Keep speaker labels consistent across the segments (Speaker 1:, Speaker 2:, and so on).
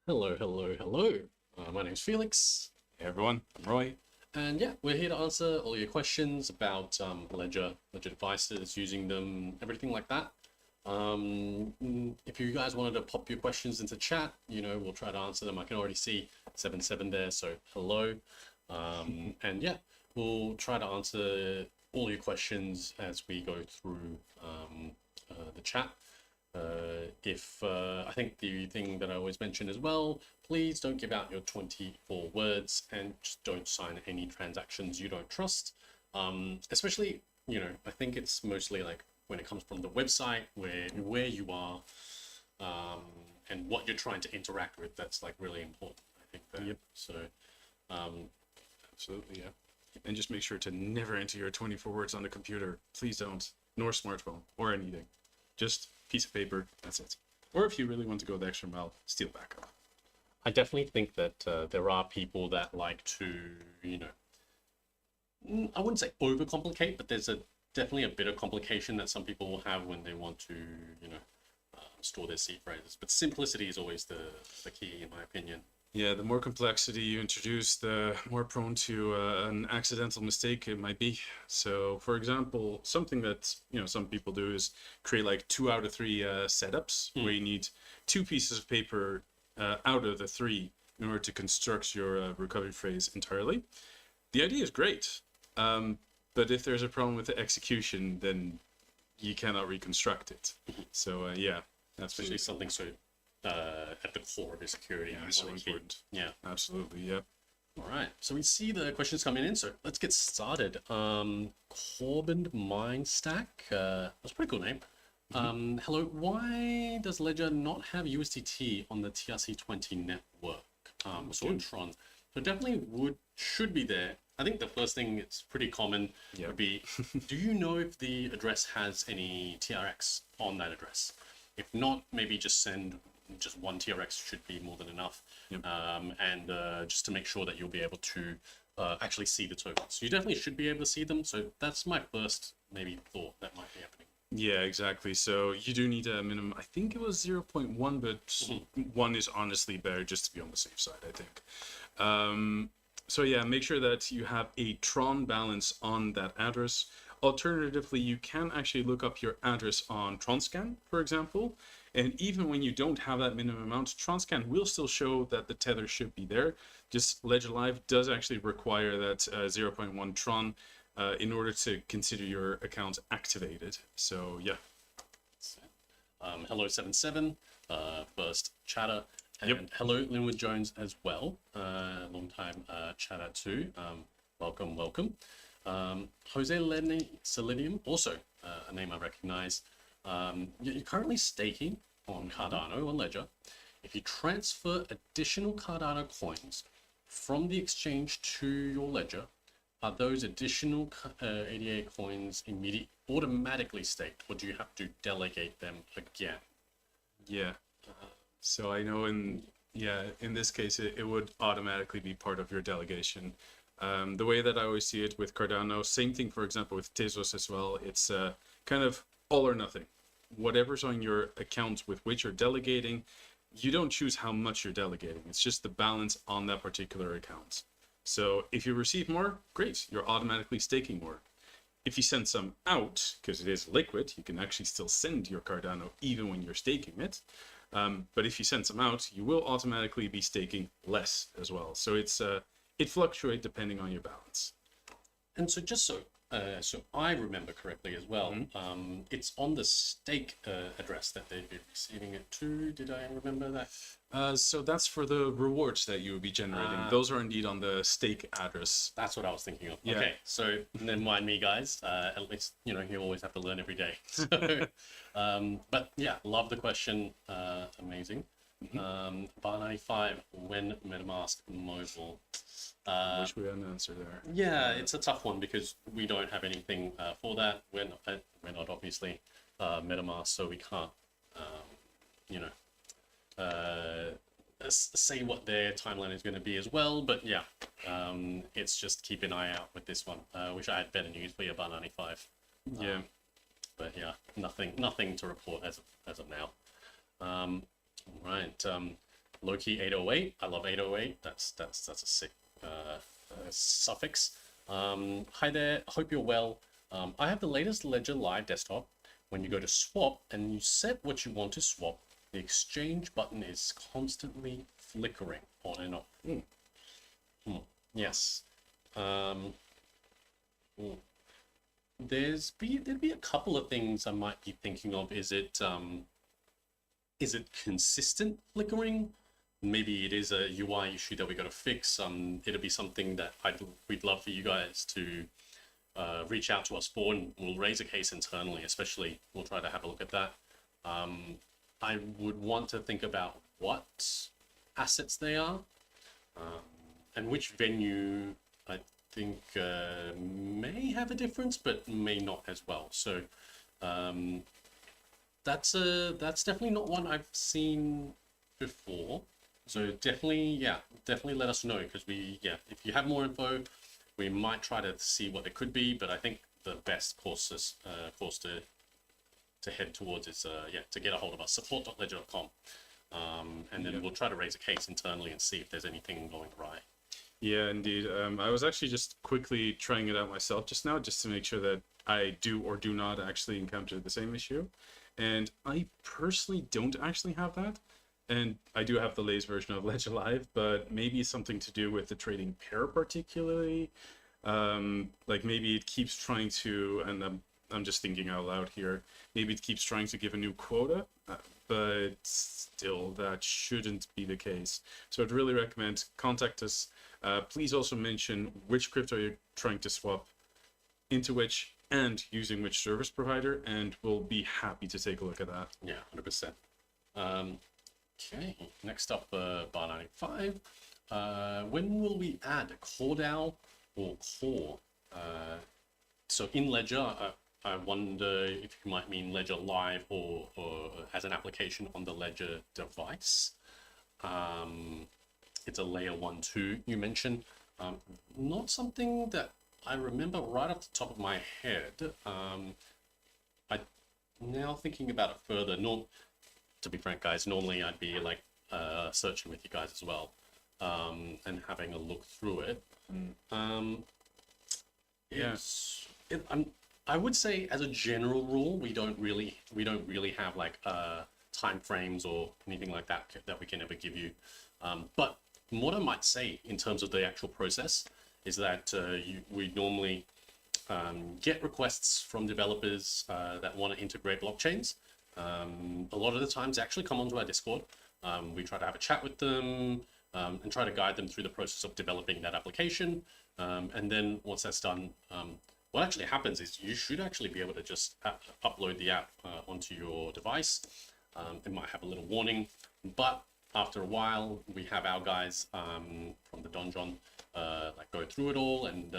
Speaker 1: Hello, hello, hello. My name's Felix,
Speaker 2: Hey everyone, I'm Roy.
Speaker 1: and yeah, we're here to answer all your questions about Ledger devices, using them, everything like that. If you guys wanted to pop your questions into chat, we'll try to answer them. I can already see 77 there, so hello. And yeah, we'll try to answer all your questions as we go through the chat. If I think the thing that I always mention as well, please don't give out your 24 words and just don't sign any transactions you don't trust. Especially, I think it's mostly like when it comes from the website where you are, um, and what you're trying to interact with. That's like really important, I think. That.
Speaker 2: Yep.
Speaker 1: So, um,
Speaker 2: Absolutely, yeah. And just make sure to never enter your 24 words on the computer. Please don't. Nor smartphone or anything. Just piece of paper, that's it. Or if you really want to go the extra mile, steal backup.
Speaker 1: I definitely think that there are people that like to, I wouldn't say overcomplicate, but there's definitely a bit of complication that some people will have when they want to, store their seed phrases. But simplicity is always the key, in my opinion.
Speaker 2: Yeah, the more complexity you introduce, the more prone to an accidental mistake it might be. So, for example, something that some people do is create like 2 out of 3 setups where you need 2 pieces of paper out of the 3 in order to construct your recovery phrase entirely. The idea is great, but if there's a problem with the execution, then you cannot reconstruct it. So, yeah,
Speaker 1: Especially something so at the core of your security.
Speaker 2: Yeah,
Speaker 1: You
Speaker 2: so
Speaker 1: wanna keep-
Speaker 2: important.
Speaker 1: Yeah.
Speaker 2: Absolutely, yeah.
Speaker 1: All right. So we see the questions coming in. So let's get started. Corbin Mine Stack. That's a pretty cool name. Hello. Why does Ledger not have USDT on the TRC20 network? So in Tron. So definitely should be there. I think the first thing it's pretty common
Speaker 2: Yeah.
Speaker 1: would be, do you know if the address has any TRX on that address? If not, maybe just send just one TRX should be more than enough.
Speaker 2: Yep.
Speaker 1: And just to make sure that you'll be able to actually see the tokens. So you definitely should be able to see them. So that's my first maybe thought that might be happening.
Speaker 2: Yeah, exactly. So you do need a minimum. I think it was 0.1, but 1 is honestly better just to be on the safe side, I think. So yeah, make sure that you have a Tron balance on that address. Alternatively, you can actually look up your address on TronScan, for example. And even when you don't have that minimum amount, TronScan will still show that the tether should be there. Just Ledger Live does actually require that 0.1 Tron in order to consider your account activated. So yeah.
Speaker 1: Hello 77, first chatter, and
Speaker 2: Yep.
Speaker 1: hello Linwood Jones as well, long time chatter too. Welcome, welcome. Jose Lenny Selenium, also a name I recognize. You're currently staking on Cardano on Ledger. If you transfer additional Cardano coins from the exchange to your ledger, are those additional ADA coins automatically staked, or do you have to delegate them again?
Speaker 2: Yeah. So I know in this case, it would automatically be part of your delegation. The way that I always see it with Cardano, same thing, for example, with Tezos as well. It's kind of all or nothing. Whatever's on your account with which you're delegating, you don't choose how much you're delegating. It's just the balance on that particular account. So if you receive more, great, you're automatically staking more. If you send some out, because it is liquid, you can actually still send your Cardano even when you're staking it. But if you send some out, you will automatically be staking less as well. So it fluctuates depending on your balance.
Speaker 1: And so just so I remember correctly as well, it's on the stake address that they'd be receiving it to. Did I remember that?
Speaker 2: So that's for the rewards that you will be generating. Those are indeed on the stake address.
Speaker 1: That's what I was thinking of.
Speaker 2: Yeah.
Speaker 1: Okay, so never mind me, guys. At least you always have to learn every day. So, but yeah, love the question. Amazing. Bar 95, when MetaMask mobile?
Speaker 2: Wish we had an answer there.
Speaker 1: Yeah, it's a tough one because we don't have anything for that. We're not obviously MetaMask, so we can't, say what their timeline is going to be as well. But yeah, it's just keep an eye out with this one. Wish I had better news for you about 95.
Speaker 2: Yeah.
Speaker 1: But yeah, nothing to report as of now. Right. Loki 808. I love 808. That's a sick suffix. Hi there. Hope you're well. I have the latest Ledger Live desktop. When you go to swap and you set what you want to swap, the exchange button is constantly flickering on and off. Yes. There'd be a couple of things I might be thinking of. Is it consistent flickering? Maybe it is a UI issue that we got to fix. It'll be something that we'd love for you guys to reach out to us for, and we'll raise a case internally. Especially, we'll try to have a look at that. I would want to think about what assets they are, and which venue I think may have a difference, but may not as well. So that's definitely not one I've seen before. So definitely let us know, because if you have more info, we might try to see what it could be. But I think the best course to head towards is to get a hold of us, support.ledger.com, and then we'll try to raise a case internally and see if there's anything going awry.
Speaker 2: Yeah, indeed. I was actually just quickly trying it out myself just now, just to make sure that I do or do not actually encounter the same issue. And I personally don't actually have that. And I do have the latest version of Ledger Live, but maybe it's something to do with the trading pair particularly. Like maybe it keeps trying to, and I'm just thinking out loud here, maybe it keeps trying to give a new quota, but still that shouldn't be the case. So I'd really recommend contact us. Please also mention which crypto you're trying to swap into which and using which service provider, and we'll be happy to take a look at that.
Speaker 1: Yeah, 100%. Okay, next up, Bar95. When will we add CoreDAO or Core? So in Ledger, I wonder if you might mean Ledger Live or as an application on the Ledger device. It's a layer 1.2 you mentioned. Not something that I remember right off the top of my head. I now thinking about it further. To be frank, guys, normally I'd be like searching with you guys as well, and having a look through it. Yes, I would say as a general rule, we don't really have like time frames or anything like that we can ever give you. But what I might say in terms of the actual process is that we normally get requests from developers that want to integrate blockchains. A lot of the times they actually come onto our Discord. We try to have a chat with them and try to guide them through the process of developing that application. And then once that's done, what actually happens is you should actually be able to just upload the app onto your device. It might have a little warning, but after a while, we have our guys from the donjon like go through it all and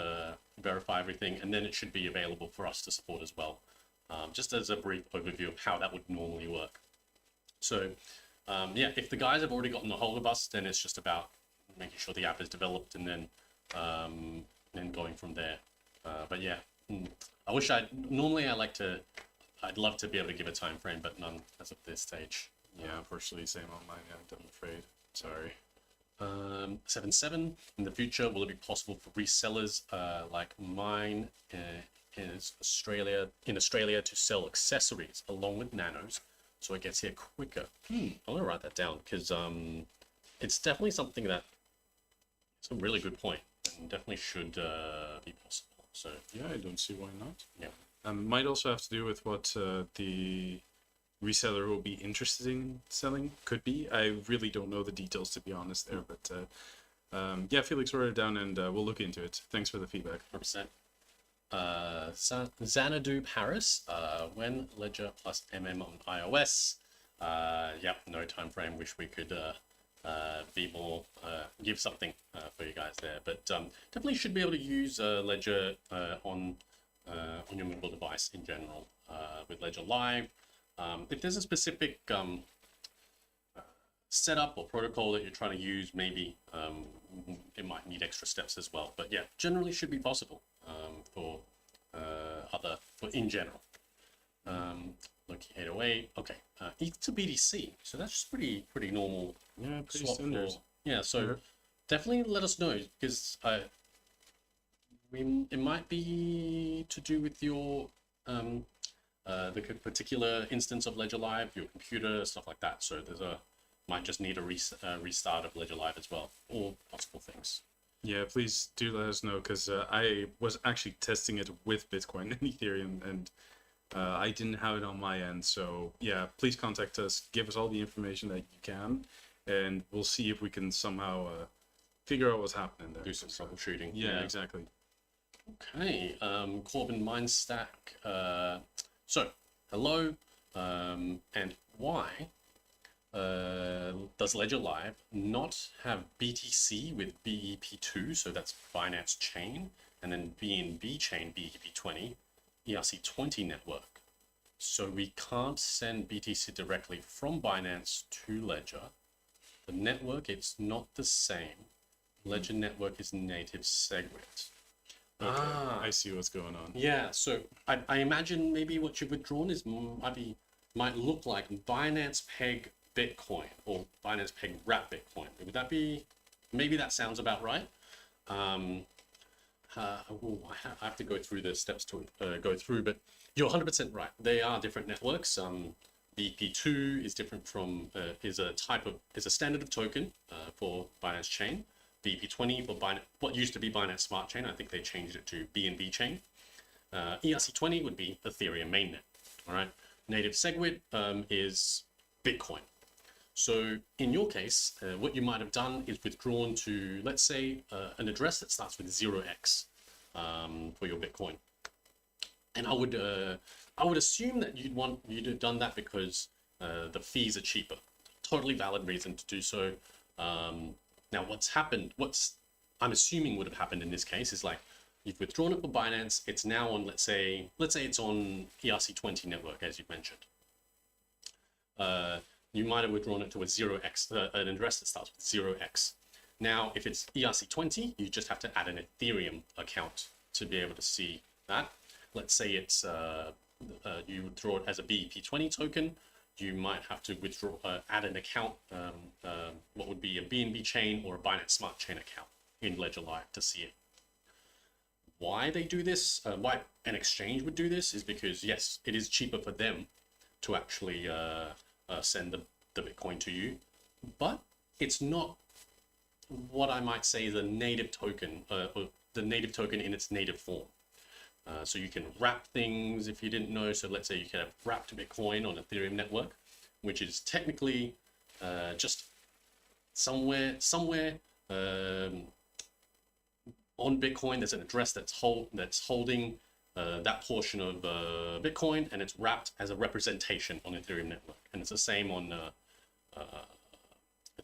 Speaker 1: verify everything, and then it should be available for us to support as well. Just as a brief overview of how that would normally work. So if the guys have already gotten a hold of us, then it's just about making sure the app is developed and then going from there. But yeah, I wish I'd love to be able to give a time frame, but none as of this stage.
Speaker 2: Yeah, unfortunately, same on my end, I'm afraid. Sorry.
Speaker 1: 7.7, in the future, will it be possible for resellers like mine in Australia to sell accessories along with nanos so it gets here quicker? I'm gonna write that down, because it's definitely something that it's a really good point and definitely should be possible. So
Speaker 2: yeah, I don't see why not.
Speaker 1: Yeah,
Speaker 2: might also have to do with what the reseller will be interested in selling. Could be. I really don't know the details, to be honest there, but yeah, Felix wrote it down and we'll look into it. Thanks for the feedback.
Speaker 1: 100%. Xanadu Paris, when Ledger plus MM on iOS? Yep, no time frame. Wish we could be more, give something for you guys there, but definitely should be able to use Ledger on your mobile device in general with Ledger Live. If there's a specific setup or protocol that you're trying to use, maybe it might need extra steps as well. But yeah, generally should be possible for in general. Loki 808. Okay. ETH to BTC. So that's just pretty normal
Speaker 2: Yeah, pretty
Speaker 1: swap
Speaker 2: standard.
Speaker 1: for. Yeah. So
Speaker 2: Yeah.
Speaker 1: definitely let us know because it might be to do with your particular instance of Ledger Live, your computer, stuff like that. So might just need a restart of Ledger Live as well, all possible things.
Speaker 2: Yeah, please do let us know because I was actually testing it with Bitcoin and Ethereum, and I didn't have it on my end. So yeah, please contact us, give us all the information that you can, and we'll see if we can somehow figure out what's happening there.
Speaker 1: Do some troubleshooting.
Speaker 2: Yeah, exactly.
Speaker 1: Okay, Corbin Mindstack. So, hello, and why does Ledger Live not have BTC with BEP2, so that's Binance Chain, and then BNB Chain, BEP20, ERC20 network? So we can't send BTC directly from Binance to Ledger. The network, it's not the same. Ledger network is native SegWit.
Speaker 2: Okay, I see what's going on.
Speaker 1: Yeah, so I imagine maybe what you've withdrawn is might look like Binance Peg Bitcoin or Binance Peg Wrap Bitcoin. Would that be? Maybe that sounds about right. I have to go through the steps to go through, but you're 100% right. They are different networks. BP2 is different from is a standard of token for Binance Chain. BP20 for what used to be Binance Smart Chain. I think they changed it to BNB Chain. ERC20 would be Ethereum mainnet. All right. Native SegWit is Bitcoin. So in your case, what you might have done is withdrawn to, let's say, an address that starts with 0x for your Bitcoin. And I would assume that you'd have done that because the fees are cheaper. Totally valid reason to do so. Now, what's I'm assuming would have happened in this case is like you've withdrawn it for Binance. It's now on, let's say it's on ERC20 network, as you mentioned. You might have withdrawn it to a 0x, an address that starts with 0x. Now, if it's ERC20, you just have to add an Ethereum account to be able to see that. Let's say it's you withdraw it as a BEP20 token. You might have to add an account, what would be a BNB chain or a Binance Smart Chain account in Ledger Live to see it. Why they do this, why an exchange would do this is because, yes, it is cheaper for them to actually send the Bitcoin to you, but it's not what I might say is a native token, or the native token in its native form. So you can wrap things if you didn't know. So let's say you can have wrapped Bitcoin on Ethereum network, which is technically just somewhere on Bitcoin. There's an address that's holding that portion of Bitcoin, and it's wrapped as a representation on Ethereum network. And it's the same on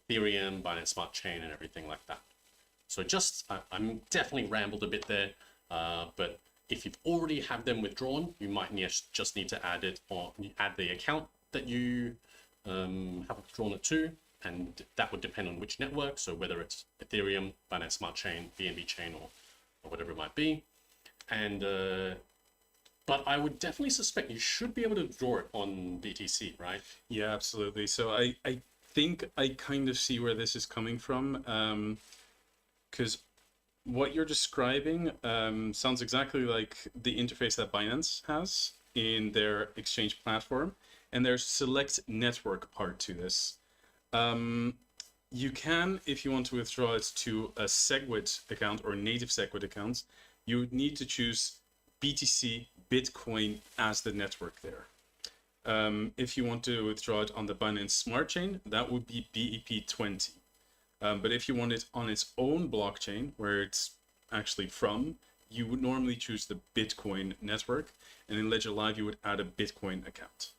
Speaker 1: Ethereum, Binance Smart Chain, and everything like that. So I'm definitely rambled a bit there, but if you've already have them withdrawn, you might just need to add it, or add the account that you have withdrawn it to, and that would depend on which network. So whether it's Ethereum, Binance Smart Chain, BNB Chain, or whatever it might be. And but I would definitely suspect you should be able to draw it on BTC, right?
Speaker 2: Yeah, absolutely. So I think I kind of see where this is coming from, because what you're describing sounds exactly like the interface that Binance has in their exchange platform, and there's select network part to this. You can, if you want to withdraw it to a SegWit account or native SegWit account, you would need to choose BTC Bitcoin as the network there. If you want to withdraw it on the Binance Smart Chain, that would be BEP20. But if you want it on its own blockchain, where it's actually from, you would normally choose the Bitcoin network, and in Ledger Live, you would add a Bitcoin account.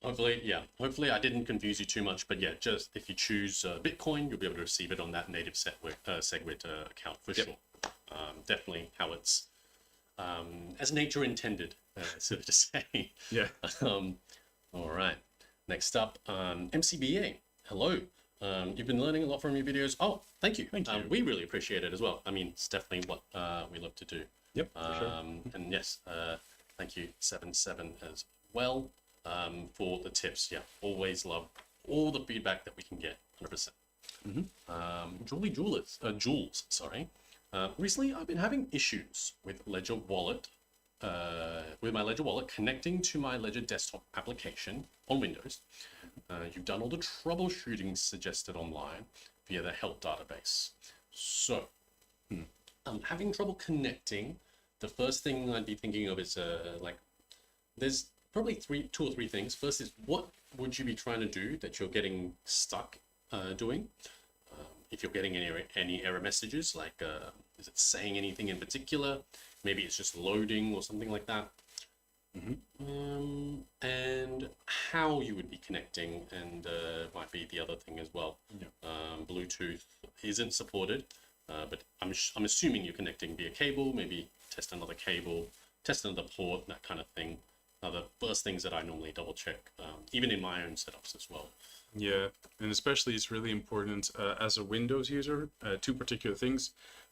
Speaker 1: Hopefully I didn't confuse you too much, but yeah, just if you choose Bitcoin, you'll be able to receive it on that native SegWit account for sure. Definitely how it's as nature intended, so to say.
Speaker 2: Yeah.
Speaker 1: All right. Next up, MCBA. Hello. You've been learning a lot from your videos. Oh, thank you.
Speaker 2: Thank you.
Speaker 1: We really appreciate it as well. I mean, it's definitely what we love to do.
Speaker 2: Yep, for sure.
Speaker 1: And yes, Thank you, 77 as well, for the tips. Yeah, always love all the feedback that we can get, 100%. Jules, sorry. Recently, I've been having issues with Ledger Wallet, with my Ledger Wallet connecting to my Ledger desktop application on Windows. You've done all the troubleshooting suggested online via the help database. So, I'm having trouble connecting. The first thing I'd be thinking of is like, there's probably two or three things. First is, what would you be trying to do that you're getting stuck doing? If you're getting any error messages, like is it saying anything in particular? Maybe it's just loading or something like that. And how you would be connecting, and might be the other thing as well. Bluetooth isn't supported, but I'm assuming you're connecting via cable. Maybe test another cable, test another port, that kind of thing. The first things that I normally double check, even in my own setups as well.
Speaker 2: Yeah, and especially it's really important as a Windows user, two particular things.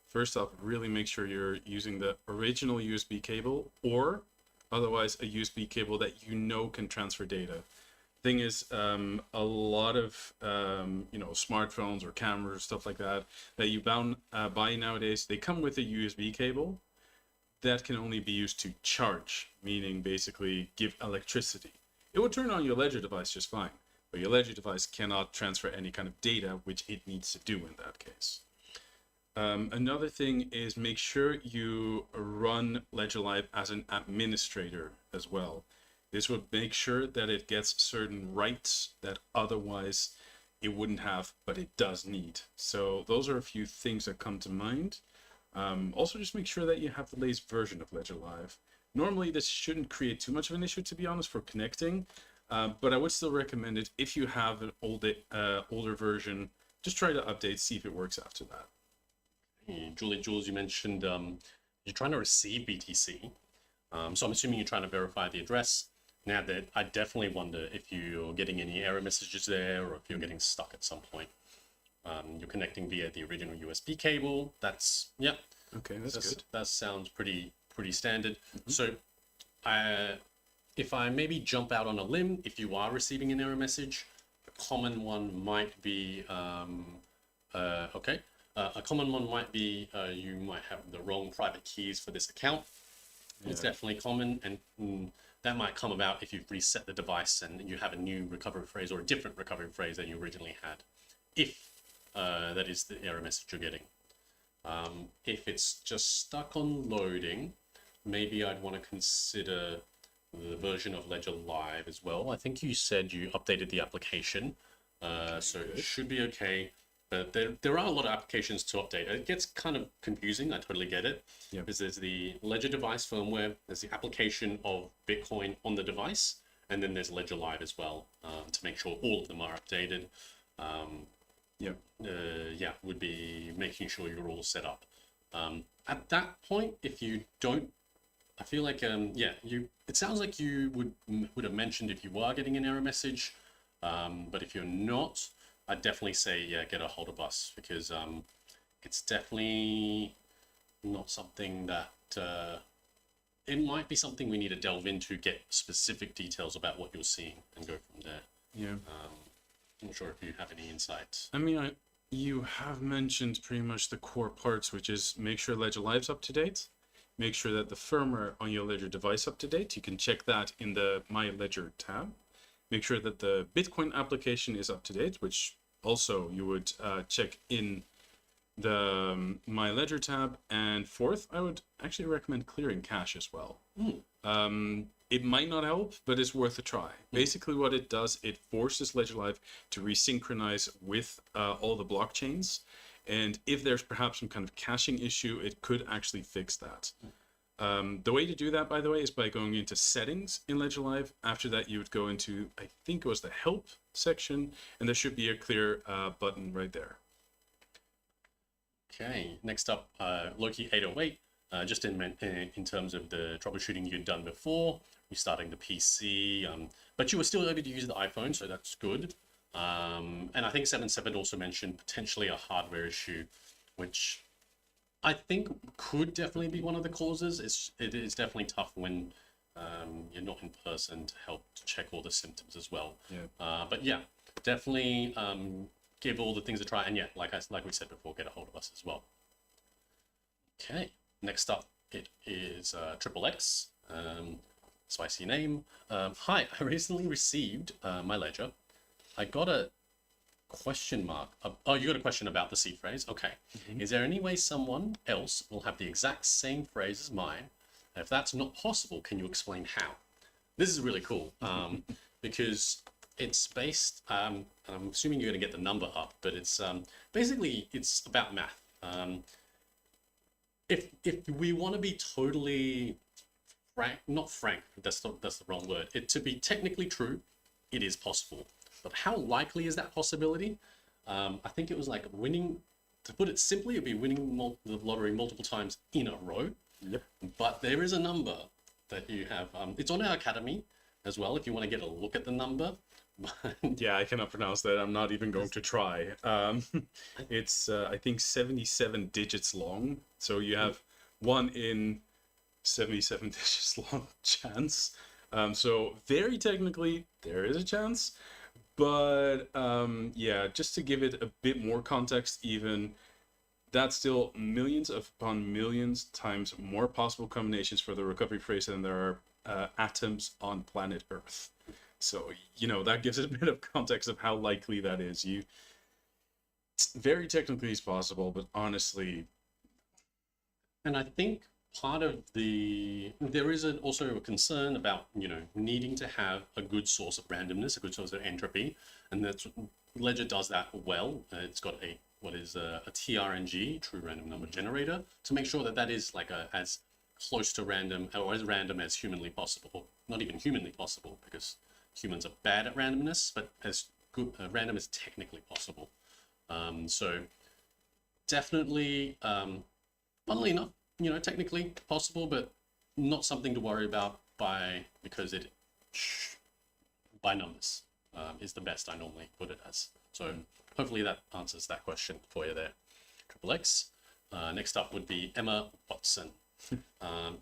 Speaker 2: First off, really make sure you're using the original USB cable, or otherwise a USB cable that you know can transfer data. Thing is, a lot of smartphones or cameras, stuff like that you buy nowadays, they come with a USB cable that can only be used to charge, meaning basically give electricity. It will turn on your Ledger device just fine, but your Ledger device cannot transfer any kind of data, which it needs to do in that case. Another thing is make sure you run Ledger Live as an administrator as well. This would make sure that it gets certain rights that otherwise it wouldn't have, but it does need. So those are a few things that come to mind. Also, just make sure that you have the latest version of Ledger Live. Normally, this shouldn't create too much of an issue, to be honest, for connecting, but I would still recommend it if you have an older version. Just try to update, see if it works after that.
Speaker 1: Jules, you mentioned you're trying to receive BTC, so I'm assuming you're trying to verify the address. Now, that I definitely wonder if you're getting any error messages there, or if you're getting stuck at some point. You're connecting via the original USB cable. That's
Speaker 2: Okay, that's good.
Speaker 1: That sounds pretty standard. So, if I maybe jump out on a limb, if you are receiving an error message, a common one might be a common one might be you might have the wrong private keys for this account. It's definitely common, and that might come about if you've reset the device and you have a new recovery phrase or a different recovery phrase than you originally had. If that is the error message you're getting. If it's just stuck on loading, maybe I'd want to consider the version of Ledger Live as well. I think you said you updated the application, so it should be okay. But there are a lot of applications to update. It gets kind of confusing. I totally get it.
Speaker 2: Yeah.
Speaker 1: Because there's the Ledger device firmware, there's the application of Bitcoin on the device, and then there's Ledger Live as well, to make sure all of them are updated. Would be making sure you're all set up. At that point, if you don't, I feel like it sounds like you would have mentioned if you are getting an error message, but if you're not, I'd definitely say get a hold of us, because it's definitely not something that it might be something we need to delve into, get specific details about what you're seeing, and go from there.
Speaker 2: Yeah.
Speaker 1: I'm not sure if you have any insights.
Speaker 2: I mean, you have mentioned pretty much the core parts, which is make sure Ledger Live's up to date, make sure that the firmware on your Ledger device up to date. You can check that in the My Ledger tab. Make sure that the Bitcoin application is up to date, which also you would check in the My Ledger tab. And fourth, I would actually recommend clearing cache as well. It might not help, but it's worth a try. Basically what it does, it forces Ledger Live to resynchronize with all the blockchains. And if there's perhaps some kind of caching issue, it could actually fix that. The way to do that, by the way, is by going into settings in Ledger Live. After that, you would go into, I think it was the help section, and there should be a clear button right there.
Speaker 1: Okay, next up, Loki 808. Just in terms of the troubleshooting you'd done before, restarting the PC, but you were still able to use the iPhone, so that's good. And I think 77 also mentioned potentially a hardware issue, which I think could definitely be one of the causes. It is definitely tough when You're not in person to help to check all the symptoms as well.
Speaker 2: Yeah.
Speaker 1: But yeah, definitely give all the things a try. And yeah, like we said before, get a hold of us as well. Okay, next up it is Triple X. Spicy name. Hi, I recently received my ledger. I got a question mark. Oh, you got a question about the seed phrase? Okay. Is there any way someone else will have the exact same phrase as mine? And if that's not possible, can you explain how? This is really cool because it's based, and I'm assuming you're going to get the number up, but it's basically it's about math. If we want to be totally frank, not frank, that's the wrong word. It to be technically true, it is possible. But how likely is that possibility? I think it was like winning. To put it simply, it'd be winning the lottery multiple times in a row.
Speaker 2: Yep.
Speaker 1: But there is a number that you have. It's on our academy as well. If you want to get a look at the number.
Speaker 2: Yeah, I cannot pronounce that. I'm not even going to try. It's I think 77 digits long. So you have 1 in 77 digits long chance. So very technically, there is a chance. But yeah, just to give it a bit more context, even that's still millions upon millions times more possible combinations for the recovery phrase than there are atoms on planet Earth. So, that gives it a bit of context of how likely that is. It's very technically is possible, but honestly.
Speaker 1: And I think part of there is also a concern about, needing to have a good source of randomness, a good source of entropy. And that's Ledger does that well. It's got what is a TRNG, true random number generator, to make sure that that is like as close to random or as random as humanly possible. Not even humanly possible, because humans are bad at randomness, but as good random as technically possible. So definitely, funnily enough, technically possible, but not something to worry about because by numbers is the best I normally put it as. So hopefully that answers that question for you there, Triple X. Next up would be Emma Watson.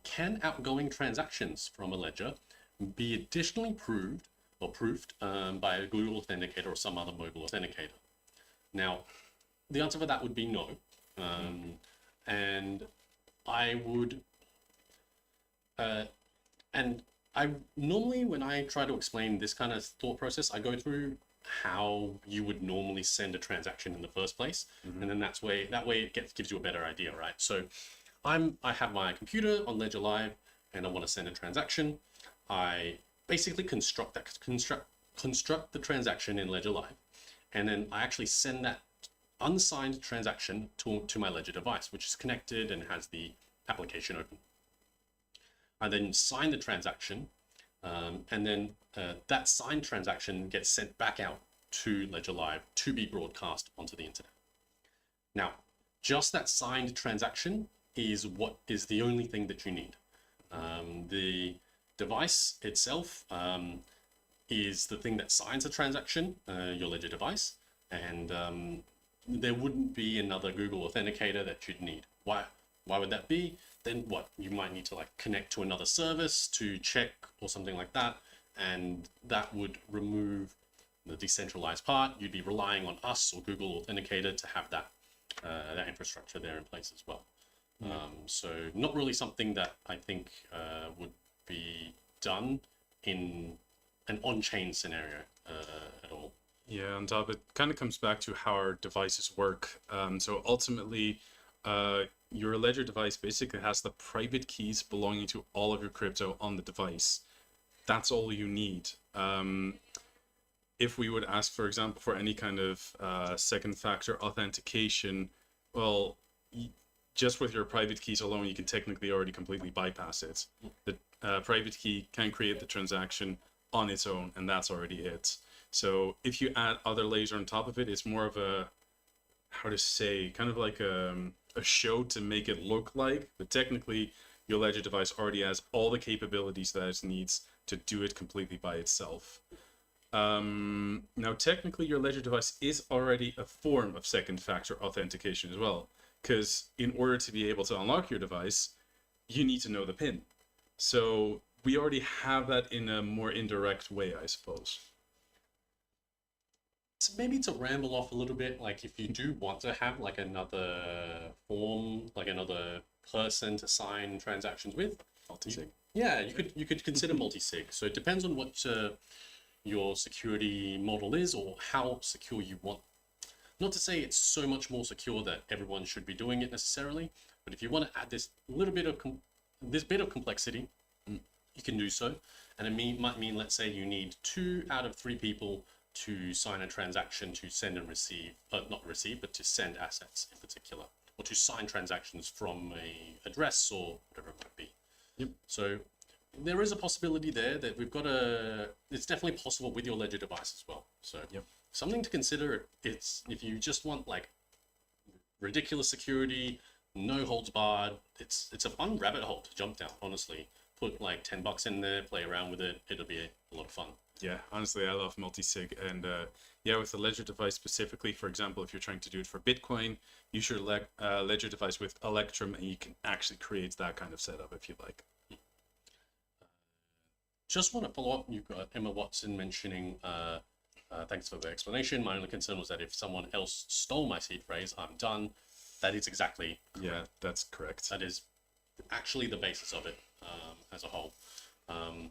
Speaker 1: Can outgoing transactions from a ledger be additionally proofed by a Google Authenticator or some other mobile authenticator? Now, the answer for that would be no. And I would, and I normally, when I try to explain this kind of thought process, I go through how you would normally send a transaction in the first place, and then that way it gives you a better idea, right? So, I have my computer on Ledger Live, and I want to send a transaction. I basically construct the transaction in Ledger Live, and then I actually send that unsigned transaction to my Ledger device, which is connected and has the application open. I then sign the transaction, and then that signed transaction gets sent back out to Ledger Live to be broadcast onto the internet. Now, just that signed transaction is what is the only thing that you need. The device itself is the thing that signs the transaction, your Ledger device, and there wouldn't be another Google Authenticator that you'd need. Why would that be? Then what? You might need to connect to another service to check or something like that, and that would remove the decentralized part. You'd be relying on us or Google Authenticator to have that infrastructure there in place as well. So not really something that I think would be done in an on-chain scenario at all.
Speaker 2: Yeah, on top, it kind of comes back to how our devices work. So ultimately, your Ledger device basically has the private keys belonging to all of your crypto on the device. That's all you need. If we would ask, for example, for any kind of second factor authentication, well, just with your private keys alone, you can technically already completely bypass it. The private key can create the transaction on its own, and that's already it. So if you add other layers on top of it, it's more of a, how to say, kind of like a show to make it look like, but technically your Ledger device already has all the capabilities that it needs to do it completely by itself. Now, technically your Ledger device is already a form of second factor authentication as well, because in order to be able to unlock your device, you need to know the PIN. So we already have that in a more indirect way, I suppose.
Speaker 1: So maybe to ramble off a little bit, like if you do want to have like another form, like another person to sign transactions with,
Speaker 2: Multi-sig.
Speaker 1: yeah, you could consider multi-sig. So it depends on what your security model is or how secure you want. Not to say it's so much more secure that everyone should be doing it necessarily, but if you want to add this little bit of this bit of complexity, you can do so. And it might mean, let's say you need 2 out of 3 people to sign a transaction to send and receive, not receive, but to send assets in particular, or to sign transactions from a address or whatever it might be.
Speaker 2: Yep.
Speaker 1: So there is a possibility there that it's definitely possible with your Ledger device as well. So
Speaker 2: Yep.
Speaker 1: something to consider. It's if you just want like ridiculous security, no holds barred. It's a fun rabbit hole to jump down. Honestly, put like $10 in there, play around with it. It'll be a lot of fun.
Speaker 2: Yeah, honestly, I love multi-sig, and yeah, with the Ledger device specifically, for example, if you're trying to do it for Bitcoin, use your Ledger device with Electrum, and you can actually create that kind of setup if you like.
Speaker 1: Just want to follow up. You've got Emma Watson mentioning, thanks for the explanation. My only concern was that if someone else stole my seed phrase, I'm done. That is exactly correct.
Speaker 2: Yeah, that's correct.
Speaker 1: That is actually the basis of it as a whole.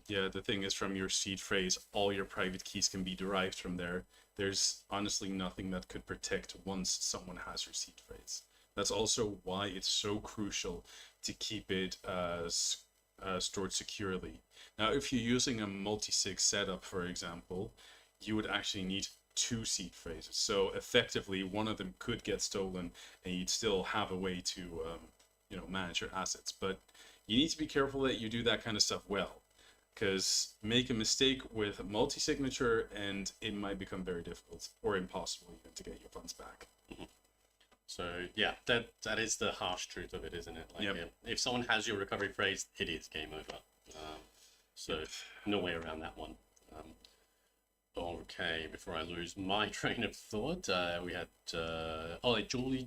Speaker 2: Yeah, the thing is, from your seed phrase, all your private keys can be derived from there. There's honestly nothing that could protect once someone has your seed phrase. That's also why it's so crucial to keep it stored securely. Now, if you're using a multi-sig setup, for example, you would actually need 2 seed phrases. So effectively, one of them could get stolen, and you'd still have a way to, manage your assets. But you need to be careful that you do that kind of stuff well, because make a mistake with multi-signature, and it might become very difficult or impossible even to get your funds back.
Speaker 1: So yeah, that is the harsh truth of it, isn't it? Like,
Speaker 2: Yep.
Speaker 1: if someone has your recovery phrase, it is game over. So no way around that one. Okay, before I lose my train of thought, we had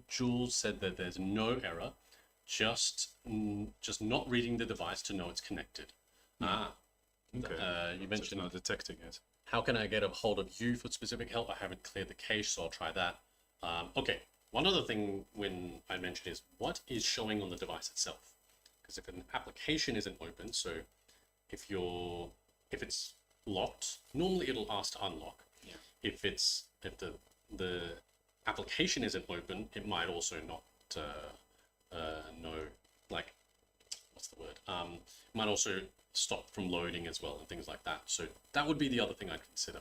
Speaker 1: Jules said that there's no error, just not reading the device to know it's connected.
Speaker 2: Okay.
Speaker 1: You
Speaker 2: So it's
Speaker 1: mentioned
Speaker 2: not detecting it.
Speaker 1: how can I get a hold of you for specific help? I haven't cleared the cache, so I'll try that. Okay, one other thing when I mentioned is what is showing on the device itself. Because if an application isn't open, so if it's locked, normally it'll ask to unlock.
Speaker 2: Yeah.
Speaker 1: If the application isn't open, it might also not know, like, what's the word? Might also stop from loading as well and things like that. So that would be the other thing I'd consider.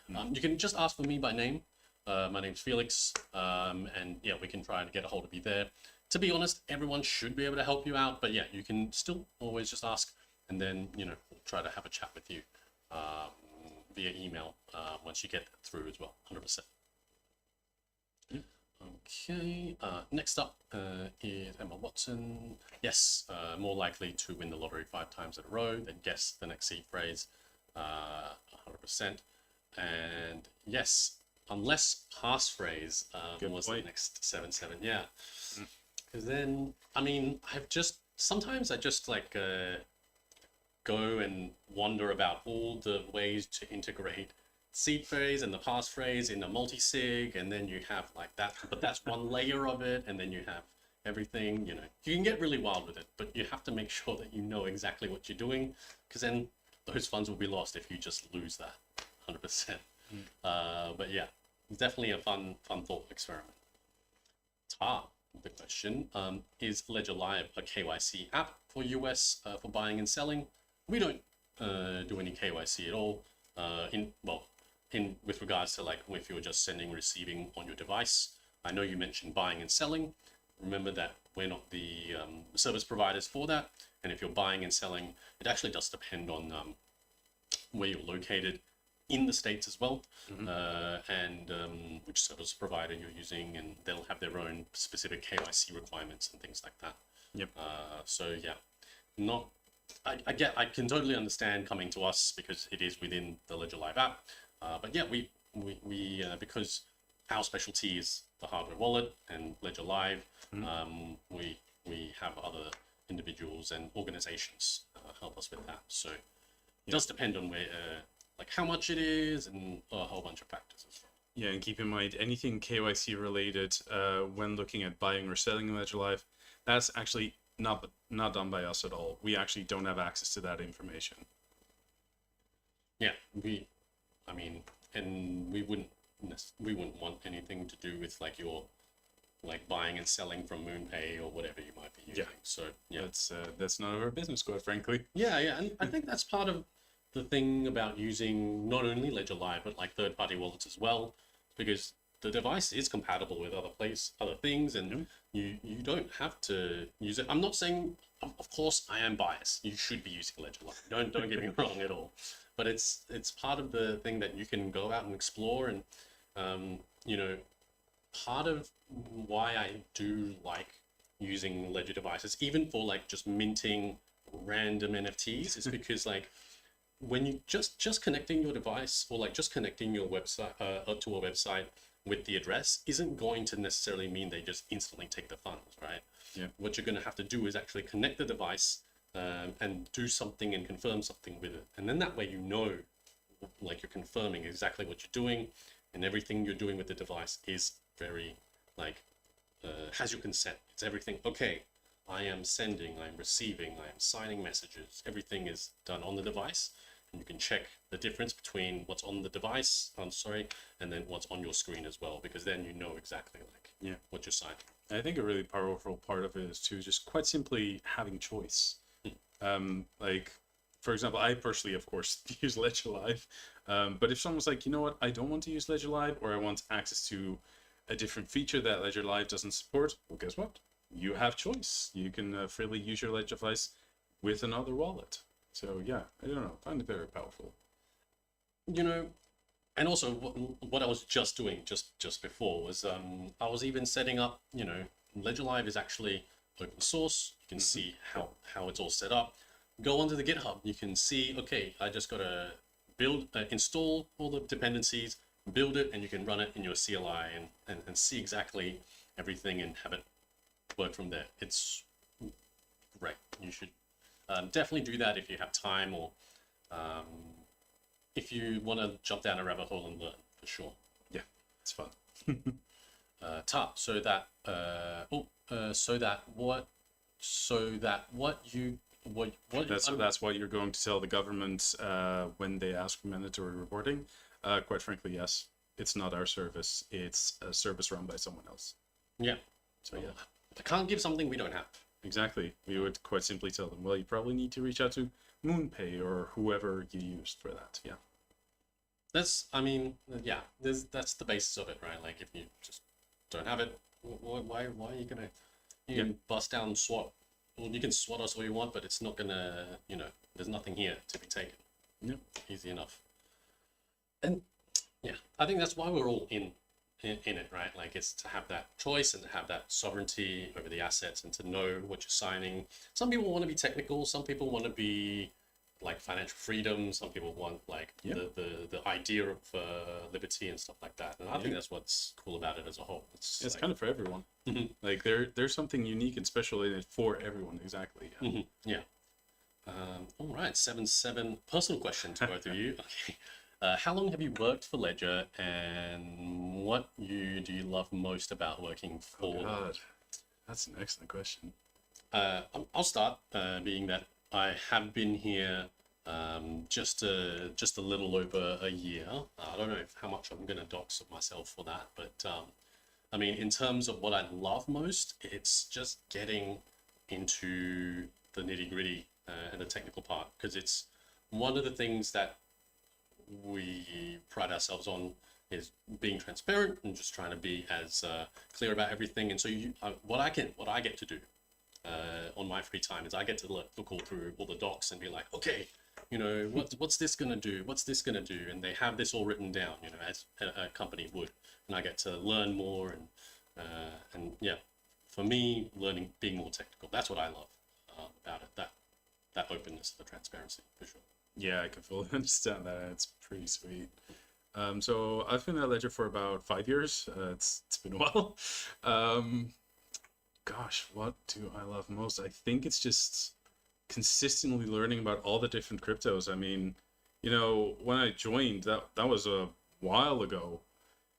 Speaker 1: You can just ask for me by name. My name's Felix, and yeah, we can try to get a hold of you there. To be honest, everyone should be able to help you out, but yeah, you can still always just ask, and then we'll try to have a chat with you via email once you get through as well, 100%. Okay, next up is Emma Watson. Yes, more likely to win the lottery 5 times in a row than guess the next seed phrase, 100%. And yes, unless passphrase was the next 7-7, yeah. Because then, I mean, sometimes I just like go and wonder about all the ways to integrate seed phrase and the passphrase in a multi-sig, and then you have like that, but that's one layer of it, and then you have everything, you can get really wild with it, but you have to make sure that you know exactly what you're doing, because then those funds will be lost if you just lose that 100%. But yeah, it's definitely a fun thought experiment. Tar, the question, is Ledger Live a KYC app for US for buying and selling? We don't do any KYC at all. With regards to like if you're just sending, receiving on your device. I know you mentioned buying and selling. Remember that we're not the service providers for that. And if you're buying and selling, it actually does depend on where you're located in the States as well, and which service provider you're using, and they'll have their own specific KYC requirements and things like that.
Speaker 2: Yep.
Speaker 1: So yeah, I can totally understand coming to us because it is within the Ledger Live app. But yeah, we because our specialty is the hardware wallet and Ledger Live, we have other individuals and organizations help us with that. So it does depend on where, like how much it is, and a whole bunch of factors as well.
Speaker 2: Yeah, and keep in mind anything KYC related when looking at buying or selling Ledger Live, that's actually not done by us at all. We actually don't have access to that information.
Speaker 1: Yeah, I mean, and we wouldn't want anything to do with like your like buying and selling from MoonPay or whatever you might be using. So yeah,
Speaker 2: That's none of our business, quite frankly.
Speaker 1: yeah, and I think that's part of the thing about using not only Ledger Live but like third-party wallets as well, because the device is compatible with other things, and you don't have to use it. I'm not saying, of course, I am biased. You should be using Ledger Live. Don't get me wrong at all. But it's part of the thing that you can go out and explore, and you know, part of why I do like using Ledger devices, even for like just minting random NFTs, is because like when you just connecting your device or like just connecting your website to a website with the address isn't going to necessarily mean they just instantly take the funds, right?
Speaker 2: Yeah.
Speaker 1: What you're going to have to do is actually connect the device and do something and confirm something with it, and then that way you know, like you're confirming exactly what you're doing, and everything you're doing with the device is very like has your consent. It's everything. Okay, I am sending, I am receiving, I am signing messages. Everything is done on the device, and you can check the difference between what's on the device, and then what's on your screen as well, because then you know exactly like what you're signing.
Speaker 2: I think a really powerful part of it is to just quite simply having choice. Like, for example, I personally, of course, use Ledger Live. But if someone's like, you know what, I don't want to use Ledger Live, or I want access to a different feature that Ledger Live doesn't support, well, guess what? You have choice. You can freely use your Ledger device with another wallet. So yeah, I don't know, I find it very powerful.
Speaker 1: You know, and also what I was just doing just before was I was even setting up, you know, Ledger Live is actually open source. You can see how it's all set up. Go onto the GitHub. You can see, okay, I just got to install all the dependencies, build it, and you can run it in your CLI and see exactly everything and have it work from there. It's great. You should definitely do that if you have time, or if you want to jump down a rabbit hole and learn, for sure.
Speaker 2: Yeah, it's fun.
Speaker 1: So
Speaker 2: That's what you're going to tell the government when they ask for mandatory reporting. Quite frankly, yes, it's not our service. It's a service run by someone else.
Speaker 1: Yeah.
Speaker 2: So yeah,
Speaker 1: I can't give something we don't have.
Speaker 2: exactly. We would quite simply tell them, well, you probably need to reach out to MoonPay or whoever you used for that. Yeah.
Speaker 1: That's the basis of it, right? Like if you just don't have it, why are you gonna bust down SWAT? Well, you can SWAT us all you want, but it's not gonna, there's nothing here to be taken.
Speaker 2: Yeah.
Speaker 1: Easy enough. And yeah, I think that's why we're all in it, right? Like it's to have that choice and to have that sovereignty over the assets and to know what you're signing. Some people want to be technical. Some people want to be like financial freedom. Some people want like the idea of liberty and stuff like that. And I think that's what's cool about it as a whole.
Speaker 2: It's like, kind of for everyone. Like there's something unique and special in it for everyone. Exactly. Yeah.
Speaker 1: Yeah. All right. 7-7 personal question to both of you. Okay. How long have you worked for Ledger, and what do you love most about working for?
Speaker 2: Oh God, that's an excellent question.
Speaker 1: I'll start, being that I have been here just a little over a year. I don't know how much I'm going to dox of myself for that, but I mean, in terms of what I love most, it's just getting into the nitty-gritty and the technical part, because it's one of the things that we pride ourselves on is being transparent and just trying to be as clear about everything. And so what I get to do on my free time is I get to look all through all the docs and be like, okay, what's this gonna do? What's this gonna do? And they have this all written down, as a company would. And I get to learn more and yeah, for me, being more technical, that's what I love about it. That openness, the transparency, for sure.
Speaker 2: Yeah, I can fully understand that. It's pretty sweet. So I've been at Ledger for about 5 years. It's been a while. Gosh, what do I love most? I think it's just consistently learning about all the different cryptos. I mean, when I joined, that was a while ago,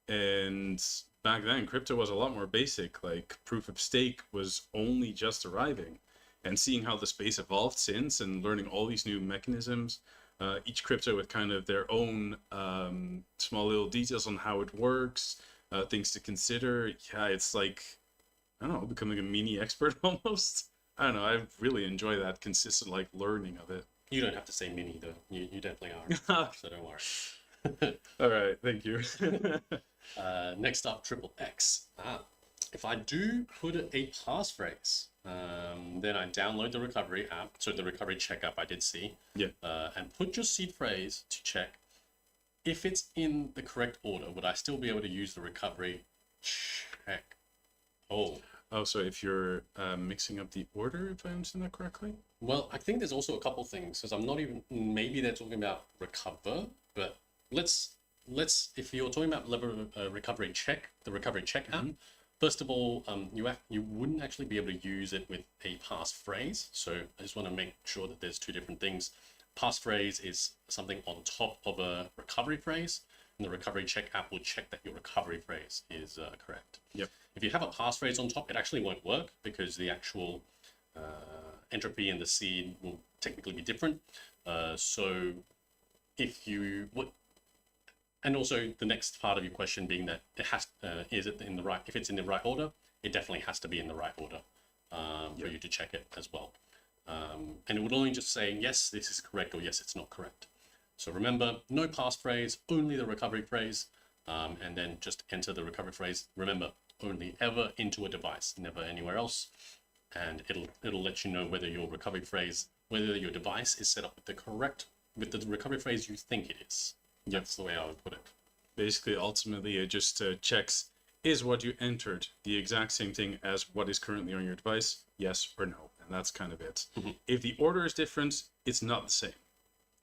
Speaker 2: and back then crypto was a lot more basic. Like proof of stake was only just arriving, and seeing how the space evolved since, and learning all these new mechanisms. Each crypto with kind of their own small little details on how it works, things to consider. Yeah, it's like, I don't know, becoming a mini expert almost. I don't know. I really enjoy that consistent like learning of it.
Speaker 1: You don't have to say mini though. You definitely are. So don't worry.
Speaker 2: All right, thank you.
Speaker 1: Next up, triple X. If I do put a passphrase, then I download the recovery app, so the recovery check app I did see,
Speaker 2: Yeah.
Speaker 1: and put your seed phrase to check if it's in the correct order. Would I still be able to use the recovery check?
Speaker 2: Oh, so if you're mixing up the order, if I understand that correctly?
Speaker 1: Well, I think there's also a couple things, because I'm not even, maybe they're talking about recover, but let's if you're talking about recovery check, the recovery check app, first of all, you wouldn't actually be able to use it with a passphrase. So I just want to make sure that there's two different things. Passphrase is something on top of a recovery phrase, and the recovery check app will check that your recovery phrase is correct.
Speaker 2: Yep.
Speaker 1: If you have a passphrase on top, it actually won't work because the actual entropy in the seed will technically be different. So if you would, and also the next part of your question being that it has, is it in the right, if it's in the right order, it definitely has to be in the right order for you to check it as well. And it would only just say, yes, this is correct, or yes, it's not correct. So remember, no passphrase, only the recovery phrase, and then just enter the recovery phrase. Remember, only ever into a device, never anywhere else. And it'll let you know whether your recovery phrase, whether your device is set up with the recovery phrase you think it is. That's the way I would put it.
Speaker 2: Basically, ultimately, it just checks, is what you entered the exact same thing as what is currently on your device? Yes or no. And that's kind of it.
Speaker 1: Mm-hmm.
Speaker 2: If the order is different, it's not the same.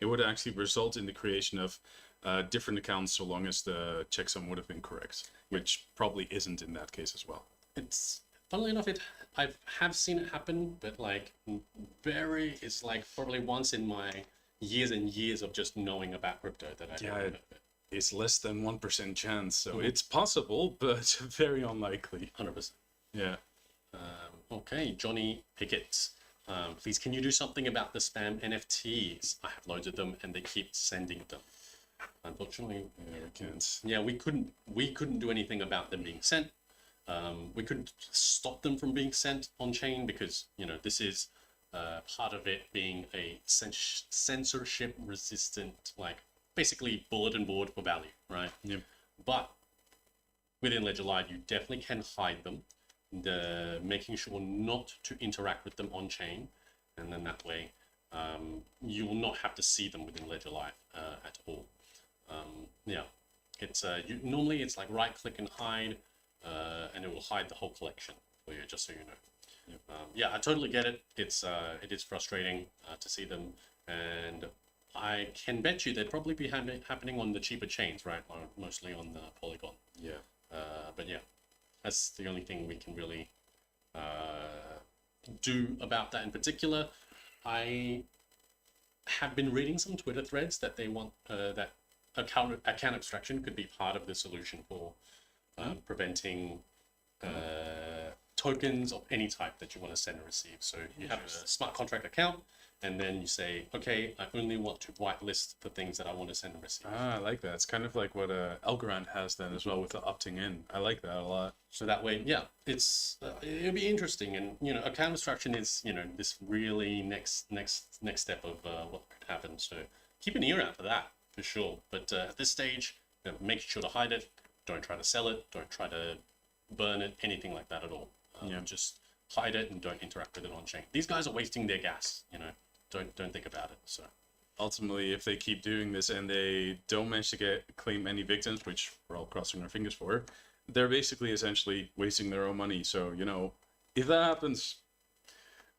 Speaker 2: It would actually result in the creation of different accounts so long as the checksum would have been correct, which probably isn't in that case as well.
Speaker 1: It's, funnily enough, I have seen it happen, but like it's like probably once in my years and years of just knowing about crypto that I
Speaker 2: Yeah,
Speaker 1: never heard of it.
Speaker 2: It's less than 1% chance, so it's possible, but very unlikely.
Speaker 1: 100%.
Speaker 2: Yeah.
Speaker 1: Okay, Johnny Pickett. Please, can you do something about the spam NFTs? I have loads of them and they keep sending them. Unfortunately,
Speaker 2: We can't.
Speaker 1: yeah, we couldn't do anything about them being sent. We couldn't stop them from being sent on chain because, this is part of it being a censorship resistant, like basically bulletin board for value, right?
Speaker 2: Yep.
Speaker 1: But within Ledger Live, you definitely can hide them, making sure not to interact with them on chain, and then that way you will not have to see them within Ledger Live at all. Yeah, it's normally it's like right click and hide, and it will hide the whole collection for you, just so you know. Yeah, I totally get it. It is frustrating to see them, and I can bet you they'd probably be happening on the cheaper chains, right? Or mostly on the Polygon.
Speaker 2: Yeah.
Speaker 1: But yeah, that's the only thing we can really do about that in particular. I have been reading some Twitter threads that they want that account abstraction could be part of the solution for preventing tokens of any type that you want to send and receive. So you have a smart contract account, and then you say, okay, I only want to whitelist the things that I want to send and receive.
Speaker 2: I like that. It's kind of like what Algorand has then as well with the opting in. I like that a lot.
Speaker 1: So that way, yeah, it'll be interesting. And account abstraction is this really next step of what could happen. So keep an ear out for that for sure. But at this stage, make sure to hide it. Don't try to sell it. Don't try to burn it. Anything like that at all. Just hide it and don't interact with it on chain. These guys are wasting their gas. Don't think about it. So
Speaker 2: Ultimately, if they keep doing this and they don't manage to claim any victims, which we're all crossing our fingers for, they're basically essentially wasting their own money. So if that happens,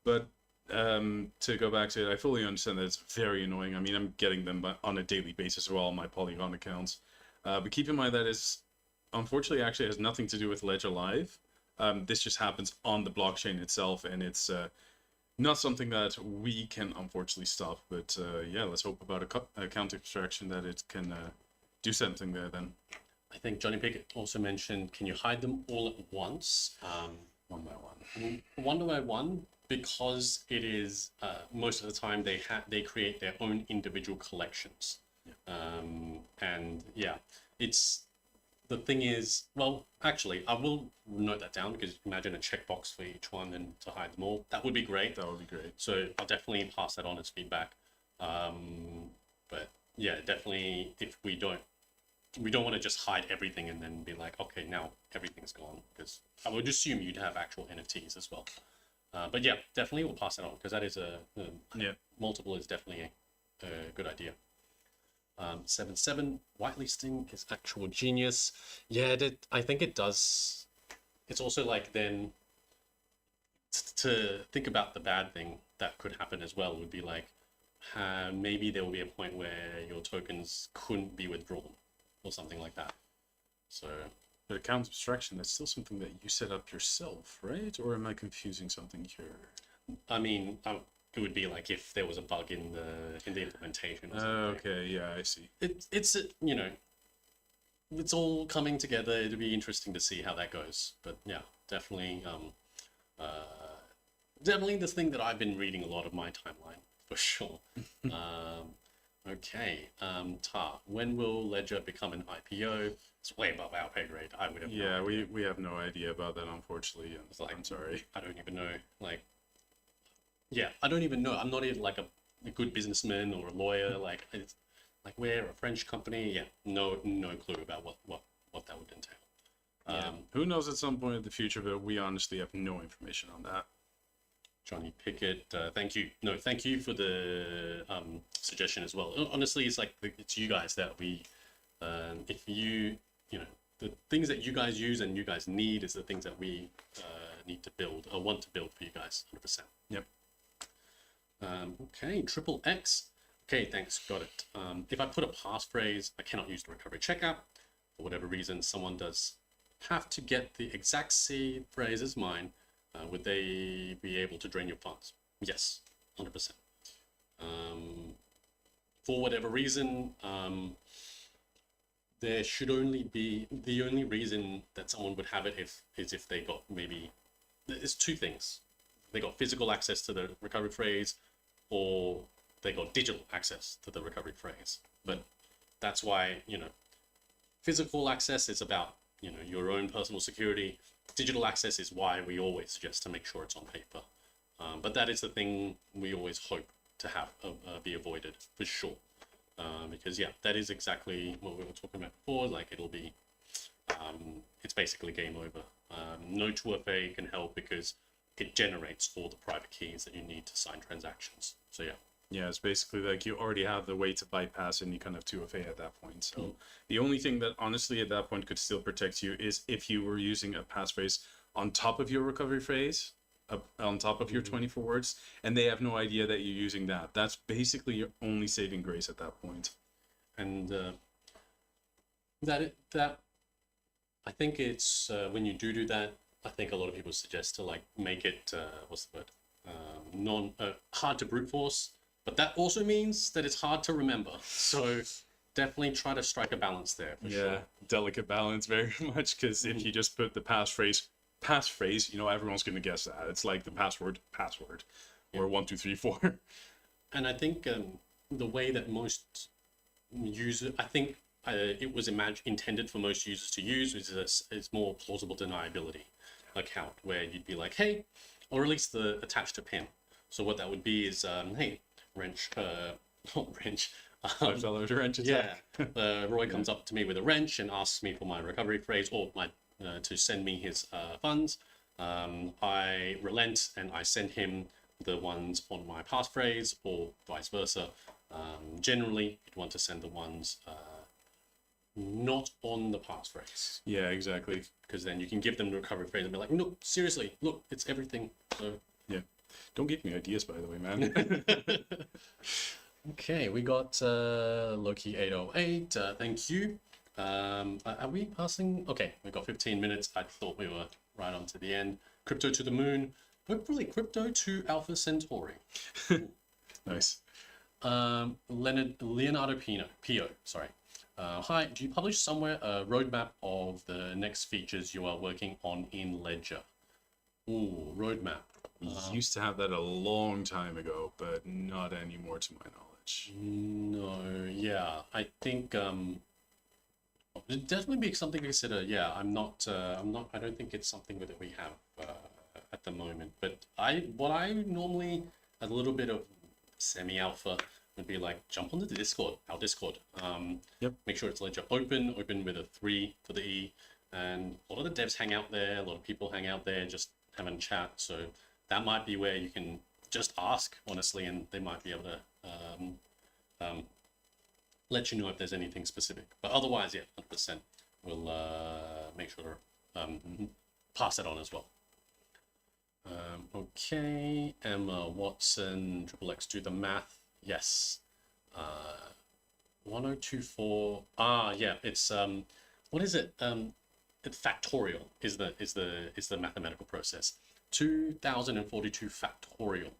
Speaker 2: but to go back to it, I fully understand that it's very annoying. I mean, I'm getting them on a daily basis as well on my Polygon accounts. But keep in mind that it's unfortunately actually has nothing to do with Ledger Live. This just happens on the blockchain itself, and it's not something that we can unfortunately stop. But yeah, let's hope about a counter extraction that it can do something there then.
Speaker 1: I think Johnny Pickett also mentioned, can you hide them all at once?
Speaker 2: One by one.
Speaker 1: One by one, because it is most of the time they create their own individual collections. And yeah, it's the thing is, well, actually, I will note that down, because imagine a checkbox for each one and to hide them all. That would be great.
Speaker 2: That would be great.
Speaker 1: So I'll definitely pass that on as feedback. But yeah, definitely, if we don't want to just hide everything and then be like, okay, now everything's gone, because I would assume you'd have actual NFTs as well. But yeah, definitely we'll pass that on, because that is multiple is definitely a good idea. 7.7 whitelisting is actual genius. Yeah, I think it does. It's also like then to think about the bad thing that could happen as well would be like maybe there will be a point where your tokens couldn't be withdrawn or something like that. So
Speaker 2: But account abstraction, that's still something that you set up yourself, right? Or am I confusing something here?
Speaker 1: I mean, it would be like if there was a bug in the implementation or something.
Speaker 2: Okay, yeah, I see.
Speaker 1: It's you know, it's all coming together. It'll be interesting to see how that goes. But yeah, definitely definitely the thing that I've been reading a lot of my timeline for sure. Okay, Tar, when will Ledger become an IPO? It's way above our pay grade. I would have
Speaker 2: Yeah,
Speaker 1: no idea.
Speaker 2: we have no idea about that, unfortunately. And
Speaker 1: like-
Speaker 2: I'm sorry.
Speaker 1: I don't even know. Like, yeah, I don't even know. I'm not even like a good businessman or a lawyer. Like, it's like we're a French company. Yeah, no clue about what that would entail.
Speaker 2: Yeah. Who knows at some point in the future, but we honestly have no information on that.
Speaker 1: Johnny Pickett, thank you. No, thank you for the suggestion as well. Honestly, it's like it's you guys that we, if you know, the things that you guys use and you guys need is the things that we need to build or want to build for you guys, 100%.
Speaker 2: Yep.
Speaker 1: Okay, triple X. Okay, thanks, got it. If I put a passphrase, I cannot use the recovery checkout. For whatever reason, someone does have to get the exact same phrase as mine. Would they be able to drain your funds? Yes, 100%. For whatever reason, there should only be, the only reason that someone would have it is if they got maybe, there's two things. They got physical access to the recovery phrase, or they got digital access to the recovery phrase. But that's why, you know, physical access is about, you know, your own personal security. Digital access is why we always suggest to make sure it's on paper. But that is the thing we always hope to have be avoided for sure. Because yeah, that is exactly what we were talking about before. Like it'll be, it's basically game over. No 2FA can help because it generates all the private keys that you need to sign transactions. So yeah.
Speaker 2: Yeah, it's basically like you already have the way to bypass any kind of 2FA at that point. So the only thing that honestly at that point could still protect you is if you were using a passphrase on top of your recovery phrase, on top of your 24 words, and they have no idea that you're using that. That's basically your only saving grace at that point.
Speaker 1: And that I think it's when you do that, I think a lot of people suggest to like make it what's the word, hard to brute force. But that also means that it's hard to remember. So definitely try to strike a balance there for sure.
Speaker 2: Delicate balance very much, because if you just put the passphrase, you know, everyone's going to guess that. It's like the password, or 1, 2, 3, 4.
Speaker 1: And I think the way that most users, I think it was intended for most users to use is more plausible deniability account, where you'd be like, hey, or at least the attached to pin. So what that would be is, hey, wrench, not wrench.
Speaker 2: $5 wrench
Speaker 1: Yeah,
Speaker 2: attack.
Speaker 1: Roy comes up to me with a wrench and asks me for my recovery phrase or my to send me his funds. I relent and I send him the ones on my passphrase or vice versa. Generally, you'd want to send the ones not on the passphrase.
Speaker 2: Yeah, exactly.
Speaker 1: Because then you can give them the recovery phrase and be like, no, seriously, look, it's everything. So
Speaker 2: yeah. Don't give me ideas, by the way, man.
Speaker 1: okay, we got Loki 808. Thank you. Are we passing? Okay, we got 15 minutes. I thought we were right on to the end. Crypto to the moon. Hopefully, crypto to Alpha Centauri.
Speaker 2: Nice.
Speaker 1: Leonardo Pio, sorry. Hi, do you publish somewhere a roadmap of the next features you are working on in Ledger? Ooh, roadmap.
Speaker 2: We used to have that a long time ago, but not anymore to my knowledge.
Speaker 1: No, yeah, I think it'd definitely be something to consider. Yeah, I don't think it's something that we have at the moment. But what I normally, a little bit of semi-alpha would be like jump onto the Discord, our Discord.
Speaker 2: Yep.
Speaker 1: Make sure it's Ledger open with a 3 for the E. And a lot of the devs hang out there, a lot of people hang out there just having a chat. So that might be where you can just ask, honestly, and they might be able to let you know if there's anything specific. But otherwise, yeah, 100%. We'll make sure to pass it on as well. Okay, Emma Watson, Triple X, do the math. Yes. 1024. Yeah, it's what is it? It's factorial is the mathematical process. 2042 factorial.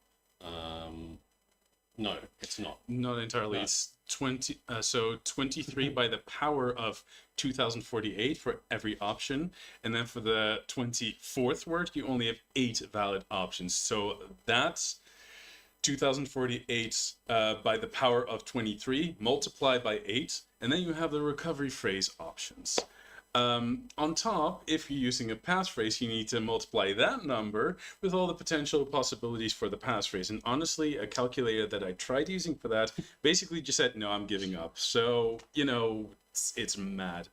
Speaker 1: No, it's not.
Speaker 2: Not entirely.
Speaker 1: No.
Speaker 2: It's 20. So 23 by the power of 2048 for every option, and then for the 24th word, you only have 8 valid options. So that's 2048 by the power of 23 multiplied by 8, and then you have the recovery phrase options. On top, if you're using a passphrase, you need to multiply that number with all the potential possibilities for the passphrase. And honestly, a calculator that I tried using for that basically just said, no, I'm giving up. So, it's mad.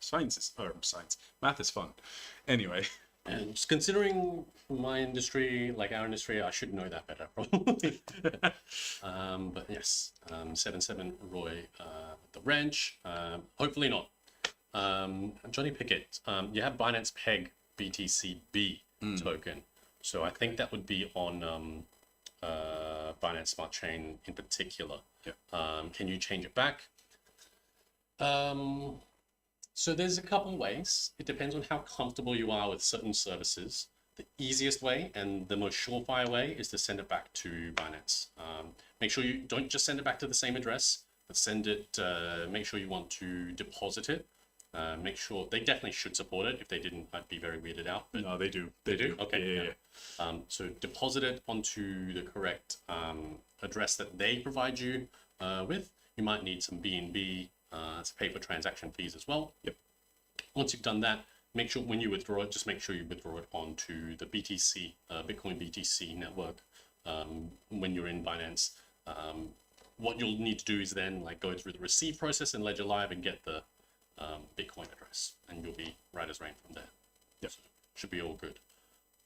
Speaker 2: Math is fun. Anyway.
Speaker 1: And just considering my industry, like our industry, I should know that better, probably. But yes, 7-7 Roy, the wrench. Hopefully not. Johnny Pickett, you have Binance Peg BTCB token. So I think that would be on Binance Smart Chain in particular.
Speaker 2: Yep.
Speaker 1: Can you change it back? So there's a couple ways. It depends on how comfortable you are with certain services. The easiest way and the most surefire way is to send it back to Binance. Make sure you don't just send it back to the same address, but send it, make sure you want to deposit it. Make sure they definitely should support it. If they didn't, I'd be very weirded out. But
Speaker 2: No, they do.
Speaker 1: they do? Okay.
Speaker 2: Yeah.
Speaker 1: So deposit it onto the correct address that they provide you with. You might need some BNB to pay for transaction fees as well.
Speaker 2: Yep.
Speaker 1: Once you've done that, make sure when you withdraw it, just make sure you withdraw it onto the BTC, Bitcoin BTC network when you're in Binance. What you'll need to do is then go through the receive process in Ledger Live and get the Bitcoin address, and you'll be right as rain from there.
Speaker 2: Yep.
Speaker 1: So should be all good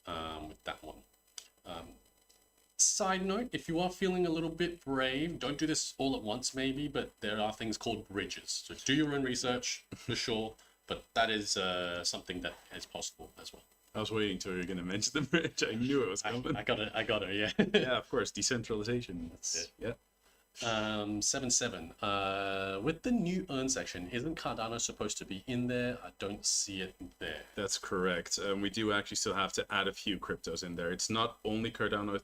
Speaker 1: with that one. Side note, if you are feeling a little bit brave, don't do this all at once maybe, but there are things called bridges. So do your own research for sure, but that is something that is possible as well.
Speaker 2: I was waiting till you were going to mention the bridge. I knew it was coming.
Speaker 1: I got it, yeah.
Speaker 2: Yeah, of course. Decentralization. That's
Speaker 1: it.
Speaker 2: Yeah.
Speaker 1: 7-7. With the new earn section, isn't Cardano supposed to be in there? I don't see it there.
Speaker 2: That's correct. We do actually still have to add a few cryptos in there. It's not only Cardano.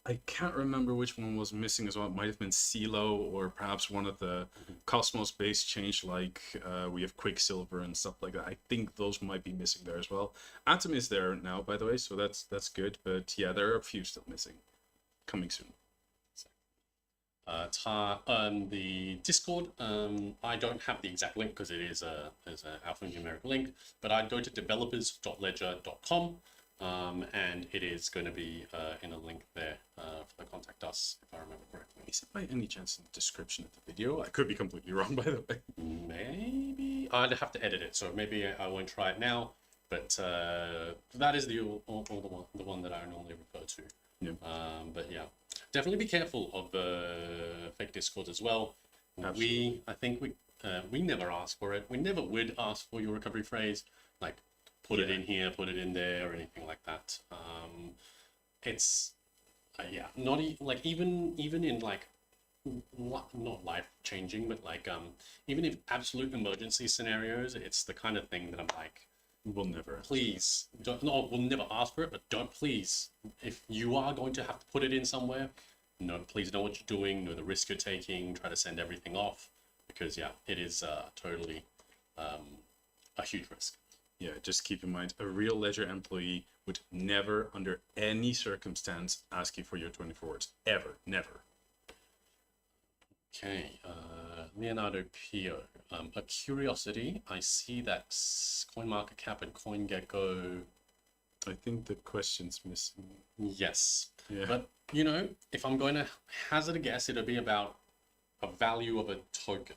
Speaker 2: I can't remember which one was missing as well. It might have been CeeLo or perhaps one of the Cosmos-based change, like we have Quicksilver and stuff like that. I think those might be missing there as well. Atom is there now, by the way, so that's good. But yeah, there are a few still missing. Coming soon.
Speaker 1: The Discord, I don't have the exact link because it is an alphanumeric link, but I'd go to developers.ledger.com. And it is going to be in a link there for the contact us, if I remember correctly.
Speaker 2: Is it by any chance in the description of the video? I could be completely wrong, by the way.
Speaker 1: Maybe I'd have to edit it, so maybe I won't try it now. But that is the one that I normally refer to.
Speaker 2: Yeah.
Speaker 1: But yeah, definitely be careful of fake Discord as well.
Speaker 2: Absolutely.
Speaker 1: I think we never ask for it. We never would ask for your recovery phrase, like put it in here, put it in there, or anything like that. It's not even in not life changing, but even if absolute emergency scenarios, it's the kind of thing that I'm like,
Speaker 2: We'll never.
Speaker 1: Please, don't, no, we'll never ask for it, but don't please. If you are going to have to put it in somewhere, no, please know what you're doing, know the risk you're taking, try to send everything off, because yeah, it is totally a huge risk.
Speaker 2: Yeah, just keep in mind, a real Ledger employee would never, under any circumstance, ask you for your 24 words. Ever. Never.
Speaker 1: Okay, Leonardo Pio. A curiosity, I see that CoinMarketCap and CoinGecko.
Speaker 2: I think the question's missing.
Speaker 1: Yes.
Speaker 2: Yeah.
Speaker 1: But, you know, if I'm going to hazard a guess, it'll be about a value of a token.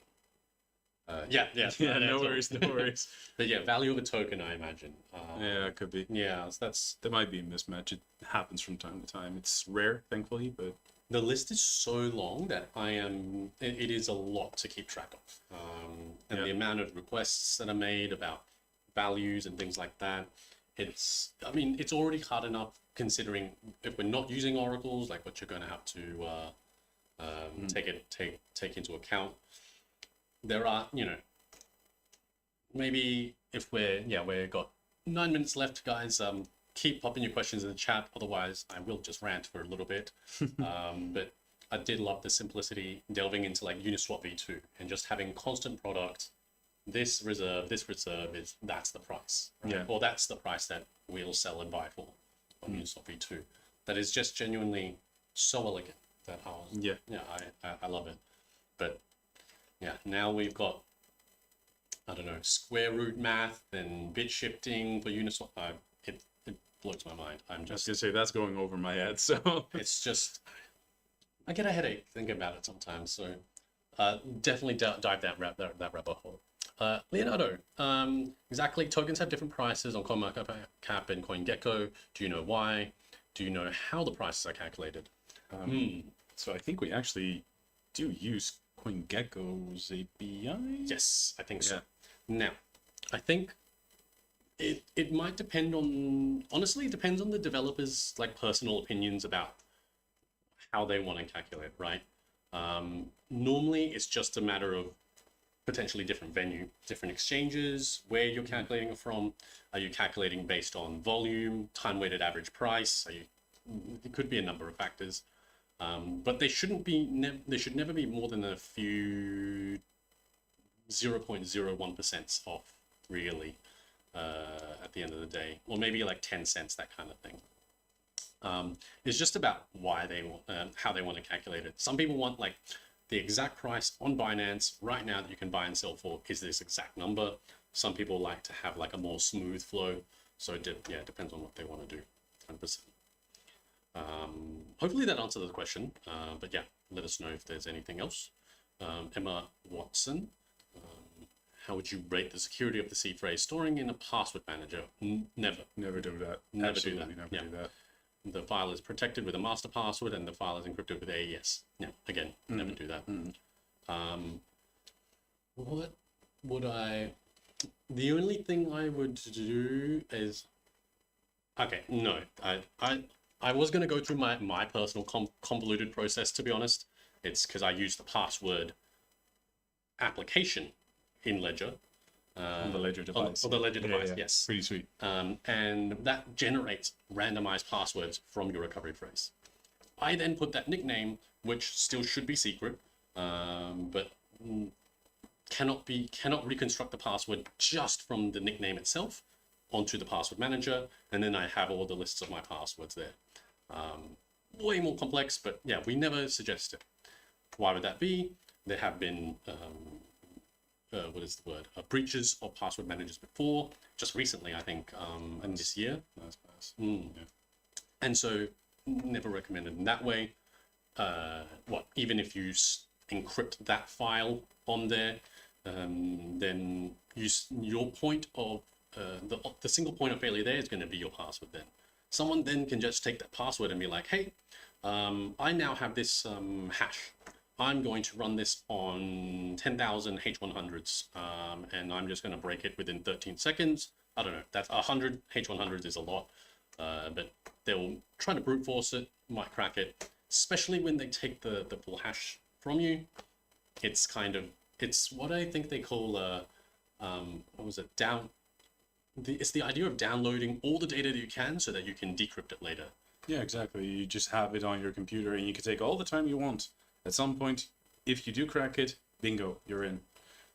Speaker 1: Yeah.
Speaker 2: Yeah, no worries, no worries.
Speaker 1: But yeah, value of a token, I imagine.
Speaker 2: Yeah, it could be.
Speaker 1: Yeah, so that's...
Speaker 2: There might be a mismatch. It happens from time to time. It's rare, thankfully, but...
Speaker 1: The list is so long that it is a lot to keep track of. And the amount of requests that are made about values and things like that, it's already hard enough considering if we're not using oracles, like what you're going to have to take into account. There are, you know, maybe if we've got 9 minutes left, guys. Keep popping your questions in the chat. Otherwise, I will just rant for a little bit. But I did love the simplicity, delving into like Uniswap v2 and just having constant product. This reserve that's the price, right?
Speaker 2: Yeah.
Speaker 1: Or that's the price that we'll sell and buy for on Uniswap v2. That is just genuinely so elegant that I love it. But yeah, now we've got, I don't know, square root math and bit shifting for Uniswap. It blows my mind. I'm
Speaker 2: I was
Speaker 1: just,
Speaker 2: gonna say, that's going over my head, so...
Speaker 1: it's just, I get a headache thinking about it sometimes. So definitely dive that rabbit hole. Leonardo, exactly. Tokens have different prices on CoinMarketCap and CoinGecko. Do you know why? Do you know how the prices are calculated?
Speaker 2: So I think we actually do use CoinGecko's API?
Speaker 1: Yes, I think so.
Speaker 2: Yeah.
Speaker 1: Now, I think it might depend on, honestly, it depends on the developers' like personal opinions about how they want to calculate, right? Normally, it's just a matter of potentially different venue, different exchanges, where you're calculating it from. Are you calculating based on volume, time-weighted average price? It could be a number of factors, but they shouldn't be. They should never be more than a few 0.01% off, really. At the end of the day, or maybe like 10 cents, that kind of thing. It's just about why they want, how they want to calculate it. Some people want like the exact price on Binance right now that you can buy and sell for is this exact number. Some people like to have like a more smooth flow. So it depends on what they want to do, 100%. Hopefully that answers the question. But yeah, let us know if there's anything else. Emma Watson. How would you rate the security of the seed phrase storing in a password manager? Never.
Speaker 2: Never do that.
Speaker 1: Never
Speaker 2: Absolutely
Speaker 1: do that.
Speaker 2: never do that.
Speaker 1: The file is protected with a master password and the file is encrypted with AES. Yeah, again, never do that. What would I... The only thing I would do is... Okay, no. I was going to go through my personal convoluted process, to be honest. It's because I use the password application in Ledger.
Speaker 2: On the Ledger device.
Speaker 1: On the Ledger device, yes.
Speaker 2: Pretty sweet.
Speaker 1: And that generates randomized passwords from your recovery phrase. I then put that nickname, which still should be secret, but cannot reconstruct the password just from the nickname itself onto the password manager, and then I have all the lists of my passwords there. Way more complex, but yeah, we never suggest it. Why would that be? There have been breaches of password managers before, just recently, I think, in this year.
Speaker 2: Nice.
Speaker 1: Yeah. And so, never recommended in that way. Even if you encrypt that file on there, then your point of the single point of failure there is going to be your password. Then someone then can just take that password and be like, hey, I now have this hash. I'm going to run this on 10,000 H100s, and I'm just going to break it within 13 seconds. I don't know, that's 100 H100s is a lot, but they'll try to brute force it, might crack it, especially when they take the full hash from you. It's what I think they call, it's the idea of downloading all the data that you can so that you can decrypt it later.
Speaker 2: Yeah, exactly. You just have it on your computer and you can take all the time you want. At some point, if you do crack it, bingo, you're in.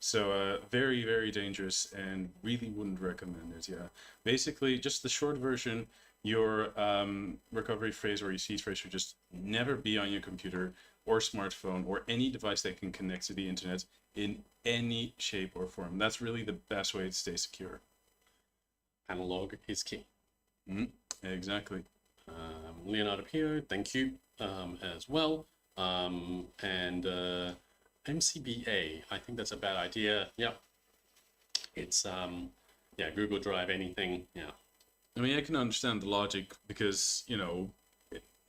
Speaker 2: So very, very dangerous and really wouldn't recommend it. Yeah. Basically, just the short version, your recovery phrase or your seed phrase should just never be on your computer or smartphone or any device that can connect to the internet in any shape or form. That's really the best way to stay secure.
Speaker 1: Analog is key.
Speaker 2: Exactly.
Speaker 1: Leonardo Pio, thank you as well. And MCBA, I think that's a bad idea. Yep. It's yeah, Google Drive, anything. Yeah.
Speaker 2: I mean, I can understand the logic because, you know,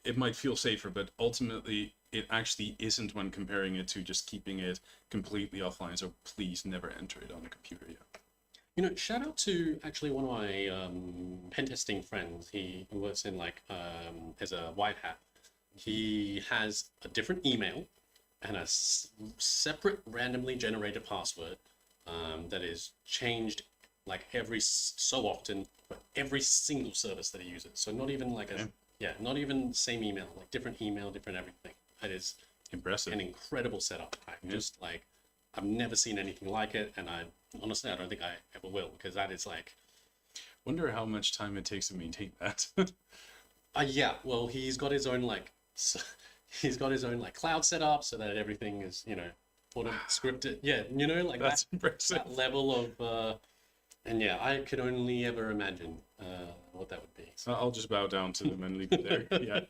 Speaker 2: it might feel safer, but ultimately it actually isn't when comparing it to just keeping it completely offline. So please never enter it on a computer. Yeah.
Speaker 1: You know, shout out to actually one of my pen testing friends. He works in like as a white hat. He has a different email and a separate randomly generated password that is changed like every so often for every single service that he uses. So not even like a not even same email, like different email, different everything. It is
Speaker 2: Impressive.
Speaker 1: an incredible setup. Just like I've never seen anything like it, and I honestly I don't think I ever will, because that is like
Speaker 2: Wonder how much time it takes to maintain that.
Speaker 1: yeah, well he's got his own like he's got his own like cloud setup so that everything is, you know, auto scripted. Yeah, you know, like
Speaker 2: That's
Speaker 1: that,
Speaker 2: impressive.
Speaker 1: that level of and yeah, I could only ever imagine what that would be. So,
Speaker 2: I'll just bow down to them and leave it there. Yeah.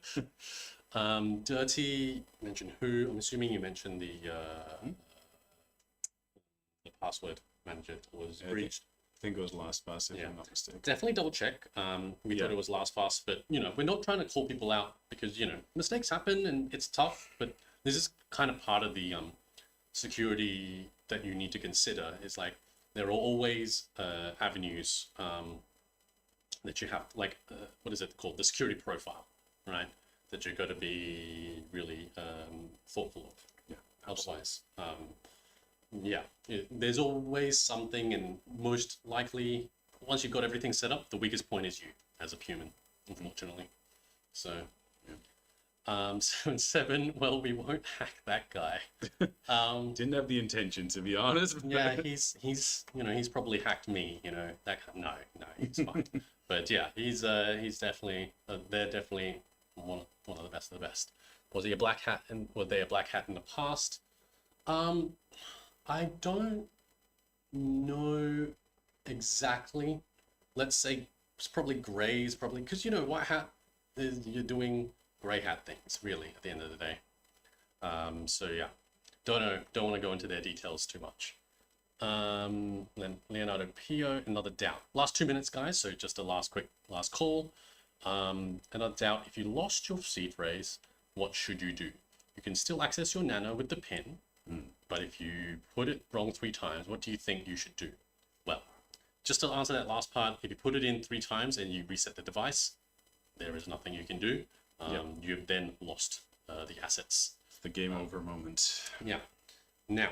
Speaker 1: Dirty mentioned who? I'm assuming you mentioned the password manager was breached.
Speaker 2: I think it was LastPass, if
Speaker 1: Yeah.
Speaker 2: I'm not mistaken.
Speaker 1: Definitely double check. We thought
Speaker 2: Yeah.
Speaker 1: it was LastPass, but you know, we're not trying to call people out because, you know, mistakes happen and it's tough. But this is kind of part of the security that you need to consider. Is like there are always avenues that you have, like what is it called? The security profile, right? That you've got to be really thoughtful of.
Speaker 2: Yeah.
Speaker 1: Otherwise, yeah, there's always something, and most likely, once you've got everything set up, the weakest point is you as a human, unfortunately. So, yeah. 7, well, we won't hack that guy.
Speaker 2: Didn't have the intention, to be honest.
Speaker 1: Yeah, he's you know, he's probably hacked me. You know, that no, he's fine. But yeah, he's definitely they're definitely one of the best of the best. Was he a black hat, and were they a black hat in the past? I don't know exactly. Let's say it's probably grays, probably, because, you know, white hat is you're doing gray hat things really at the end of the day. So yeah, don't know, don't want to go into their details too much. Then Leonardo Pio, another doubt. Last 2 minutes, guys. So just a last call. Another doubt. If you lost your seed phrase, what should you do? You can still access your Nano with the pin, but if you put it wrong 3 times, what do you think you should do? Well, just to answer that last part, if you put it in 3 times and you reset the device, there is nothing you can do. You've then lost the assets.
Speaker 2: It's the game over moment.
Speaker 1: Yeah. Now,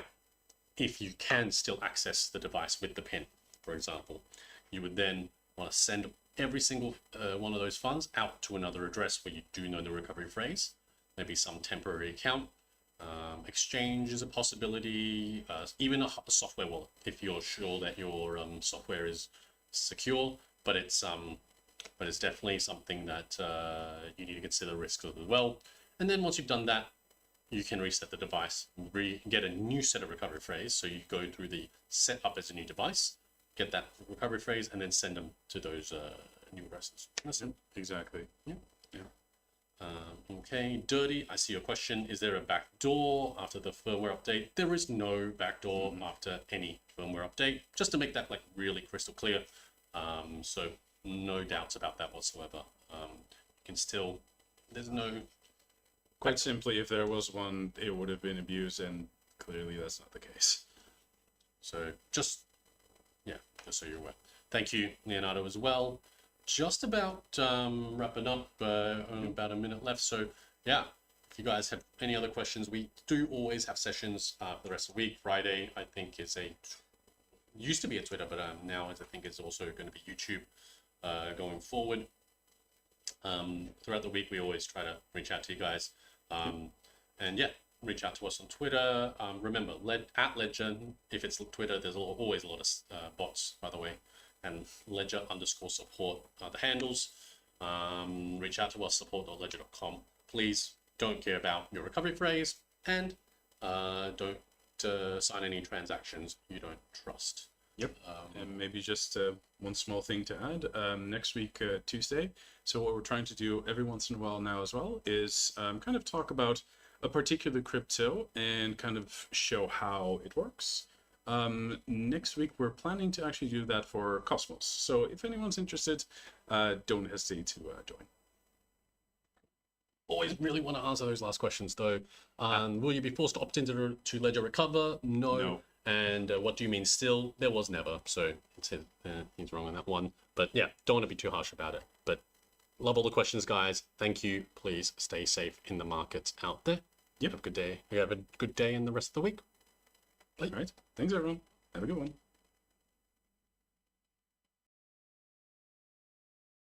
Speaker 1: if you can still access the device with the pin, for example, you would then want to send every single one of those funds out to another address where you do know the recovery phrase, maybe some temporary account. Exchange is a possibility, even a software wallet if you're sure that your software is secure, but it's definitely something that you need to consider risks of as well. And then once you've done that, you can reset the device, get a new set of recovery phrase. So you go through the setup as a new device, get that recovery phrase, and then send them to those new addresses. That's it.
Speaker 2: Exactly.
Speaker 1: Yeah. Okay, Dirty, I see your question. Is there a backdoor after the firmware update? There is no backdoor after any firmware update, just to make that like really crystal clear. So no doubts about that whatsoever. You can still, there's no...
Speaker 2: Quite simply, if there was one, it would have been abused, and clearly that's not the case.
Speaker 1: So just so you're aware. Thank you, Leonardo, as well. Just about wrapping up, about a minute left. So yeah, if you guys have any other questions, we do always have sessions for the rest of the week. Friday, I think, is a used to be a Twitter, but now I think it's also going to be YouTube going forward. Throughout the week, we always try to reach out to you guys. And yeah, reach out to us on Twitter. Remember, at Ledger, if it's Twitter, there's always a lot of bots, by the way. And Ledger_support are the handles. Reach out to us, support.ledger.com. Please don't care about your recovery phrase, and don't sign any transactions you don't trust.
Speaker 2: Yep. And maybe just one small thing to add. Next week, Tuesday. So what we're trying to do every once in a while now as well is kind of talk about a particular crypto and kind of show how it works. Next week, we're planning to actually do that for Cosmos. So if anyone's interested, don't hesitate to join.
Speaker 1: Always really want to answer those last questions, though. Will you be forced to opt into to Ledger Recover? No. And what do you mean still? There was never. So he's wrong on that one. But yeah, don't want to be too harsh about it. But love all the questions, guys. Thank you. Please stay safe in the markets out there.
Speaker 2: Yep.
Speaker 1: Have a good day. You have a good day in the rest of the week.
Speaker 2: All right. Thanks, everyone. Have a good one.